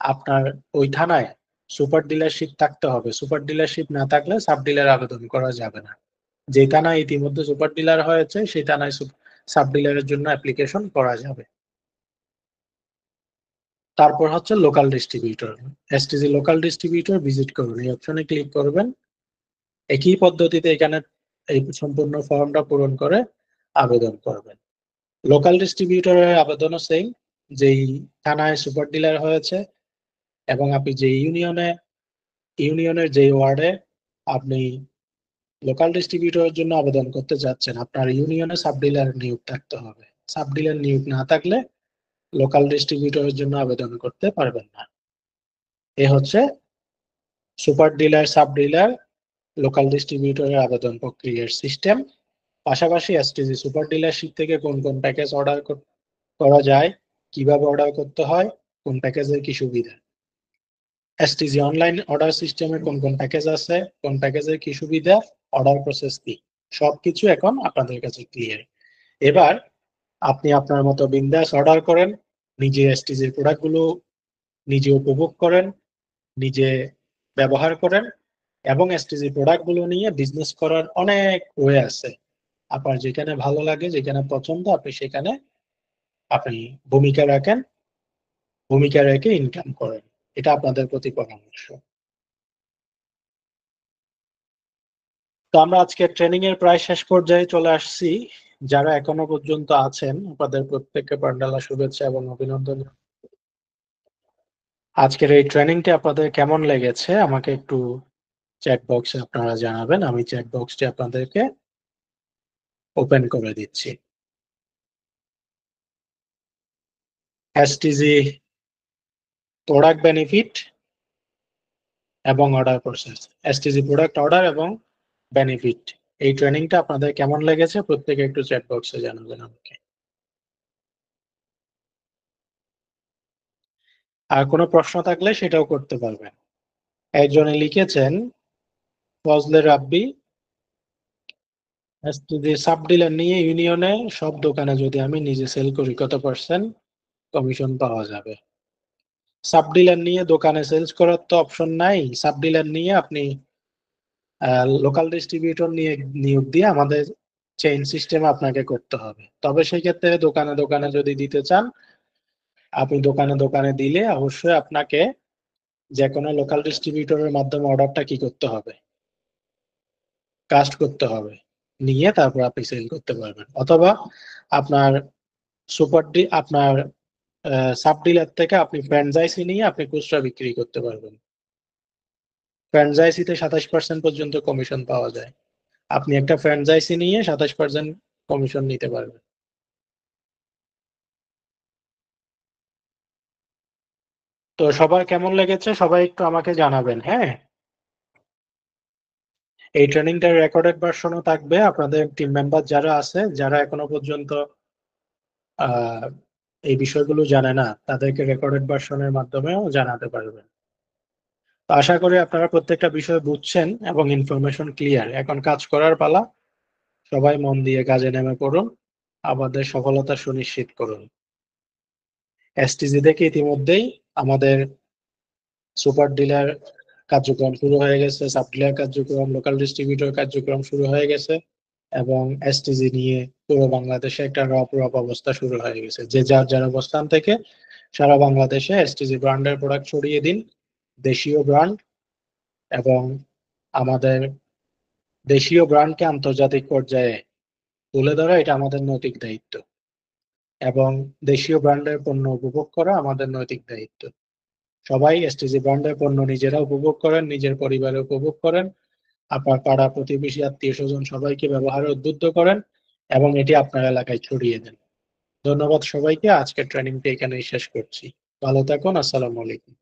আপনার ওই থানায় সুপার ডিলারশিপ থাকতে হবে। সুপার ডিলারশিপ না থাকলে সাব ডিলার আবেদন করা যাবে না। যে থানায় ইতিমধ্যে সুপার ডিলার হয়েছে সেই থানায় সাব ডিলারের জন্য অ্যাপ্লিকেশন করা যাবে। তারপর হচ্ছে local distributor, STG local distributor visit করুন, এই অপশনে ক্লিক করবেন। একই পদ্ধতিতে এখানে এই সম্পূর্ণ ফর্মটা পূরণ করে আবেদন করবেন। লোকাল ডিস্ট্রিবিউটরের আবেদনও সেম, যেই থানায় সুপার ডিলার হয়েছে এবং আপনি যে ইউনিয়নের যে ওয়ার্ডে আপনি লোকাল ডিস্ট্রিবিউটরের জন্য আবেদন করতে যাচ্ছেন, আপনার ইউনিয়নে সাব ডিলার নিয়োগ থাকতে হবে। সাব ডিলার নিয়োগ না থাকলে লোকাল ডিস্ট্রিবিউটরের জন্য আবেদন করতে পারবেন না। এ হচ্ছে super dealer, sub dealer, local ডিস্ট্রিবিউটরের আবেদন প্রক্রিয়ার সিস্টেম। পাশাপাশি এসটিজি সুপার ডিলারশিপ থেকে কোন কোন প্যাকেজ অর্ডার করা যায়, কিভাবে অর্ডার করতে হয়, কোন প্যাকেজের কি সুবিধা, এসটিজি অনলাইন অর্ডার সিস্টেমে কোন কোন প্যাকেজ আছে, কোন প্যাকেজের কি সুবিধা, অর্ডার প্রসেস কি, সবকিছু এখন আপনাদের কাছে ক্লিয়ার। এবার আপনি আপনার মতো বিন্দাস অর্ডার করেন, নিজে এসটিজির প্রোডাক্টগুলো নিজে উপভোগ করেন, নিজে ব্যবহার করেন এবং এসটিজি প্রোডাক্টগুলো নিয়ে বিজনেস করার অনেক ওয়ে আছে। আপনার যেখানে ভালো লাগে, যেখানে পছন্দ আপনি সেখানে আপনি ভূমিকা রাখেন, ভূমিকা রেখে ইনকাম করেন। এটা আপনাদের প্রতি পরামর্শ। তো আমরা আজকে ট্রেনিং এর প্রায় শেষ পর্যায়ে চলে আসছি। যারা এখনো পর্যন্ত আছেন আপনাদের প্রত্যেককে পান্ডালা শুভেচ্ছা এবং অভিনন্দন। আজকের এই ট্রেনিংটি আপনাদের কেমন লেগেছে আমাকে একটু চ্যাট বক্সে আপনারা জানাবেন। আমি চ্যাট বক্সটি আপনাদেরকে ওপেন করে দিচ্ছি। এসটিজি প্রোডাক্ট বেনিফিট এবং order process, STG product order এবং বেনিফিট। এই ট্রেনিংটা আপনাদের কেমন লেগেছে প্রত্যেকে একটু চ্যাট বক্সে জানাবেন আমাকে। আর কোনো প্রশ্ন থাকলে সেটাও করতে পারবেন। একজনে লিখেছেন, ফজলে রাব্বি, এসটিজি সাব ডিলার নিয়ে ইউনিয়নে সব দোকানে যদি আমি নিজে সেল করি কত পার্সেন্ট কমিশন পাওয়া যাবে? সাব ডিলার নিয়ে দোকানে সেলস করার তো অপশন নাই। সাব ডিলার নিয়ে আপনি লোকাল ডিস্ট্রিবিউটর নিয়ে নিয়োগ দিয়ে আমাদের চেইন সিস্টেম আপনাকে করতে হবে। তবে সেই ক্ষেত্রে দোকানে দোকানে যদি দিতে চান, আপনি দোকানে দোকানে দিলে অবশ্যই আপনাকে যে কোনো লোকাল ডিস্ট্রিবিউটরের মাধ্যমে অর্ডারটা কি করতে হবে, কাস্ট করতে হবে, নিয়ে তারপর আপনি সেল করতে পারবেন। অথবা আপনার আপনার সাব ডিলার থেকে আপনি ফ্র্যাঞ্চাইজি নিয়ে আপনি খুচরা বিক্রি করতে পারবেন। ফ্র্যাঞ্চাইজিতে 27% পর্যন্ত কমিশন পাওয়া যায়। আপনি একটা ফ্র্যাঞ্চাইজি নিয়ে 27% কমিশন নিতে পারবেন। তো সবার কেমন লেগেছে সবাই একটু আমাকে জানাবেন, হ্যাঁ। এই ট্রেনিংটার রেকর্ডেড ভার্সনও থাকবে। আপনাদের টিম মেম্বার যারা আছে, যারা এখনো পর্যন্ত আহ এই বিষয়গুলো জানে না, তাদেরকে রেকর্ডেড ভার্সনের মাধ্যমেও জানাতে পারবেন। তো আশা করি আপনারা প্রত্যেকটা বিষয় বুঝছেন এবং ইনফরমেশন ক্লিয়ার। এখন কাজ করার পালা। সবাই মন দিয়ে কাজে নেমে পড়ুন, আমাদের সফলতা সুনিশ্চিত করুন। এসটিজি থেকে ইতিমধ্যেই আমাদের সুপার ডিলার কার্যক্রম শুরু হয়ে গেছে, সাব ডিলার কার্যক্রম, লোকাল ডিস্ট্রিবিউটর কার্যক্রম শুরু হয়ে গেছে এবং এসটিজি নিয়ে পুরো বাংলাদেশে একটা রপ রপ অবস্থা শুরু হয়ে গেছে। যে যার যার অবস্থান থেকে সারা বাংলাদেশে এসটিজি ব্র্যান্ডের প্রোডাক্ট ছড়িয়ে দিন। দেশীয় ব্র্যান্ড এবং আমাদের দেশীয় ব্র্যান্ডকে আন্তর্জাতিক পর্যায়ে তুলে ধরা, এটা আমাদের নৈতিক দায়িত্ব। এবং দেশীয় ব্র্যান্ডের পণ্য উপভোগ করা আমাদের নৈতিক দায়িত্ব। সবাই এসটিজি ব্র্যান্ডের পণ্য নিজেরা উপভোগ করেন, নিজের পরিবারে উপভোগ করেন, আপনার পাড়া প্রতিবেশী আত্মীয় স্বজন সবাইকে ব্যবহারে উদ্বুদ্ধ করেন এবং এটি আপনার এলাকায় ছড়িয়ে দেন। ধন্যবাদ সবাইকে। আজকের ট্রেনিংটি এখানেই শেষ করছি। ভালো থাকুন। আসসালামু আলাইকুম।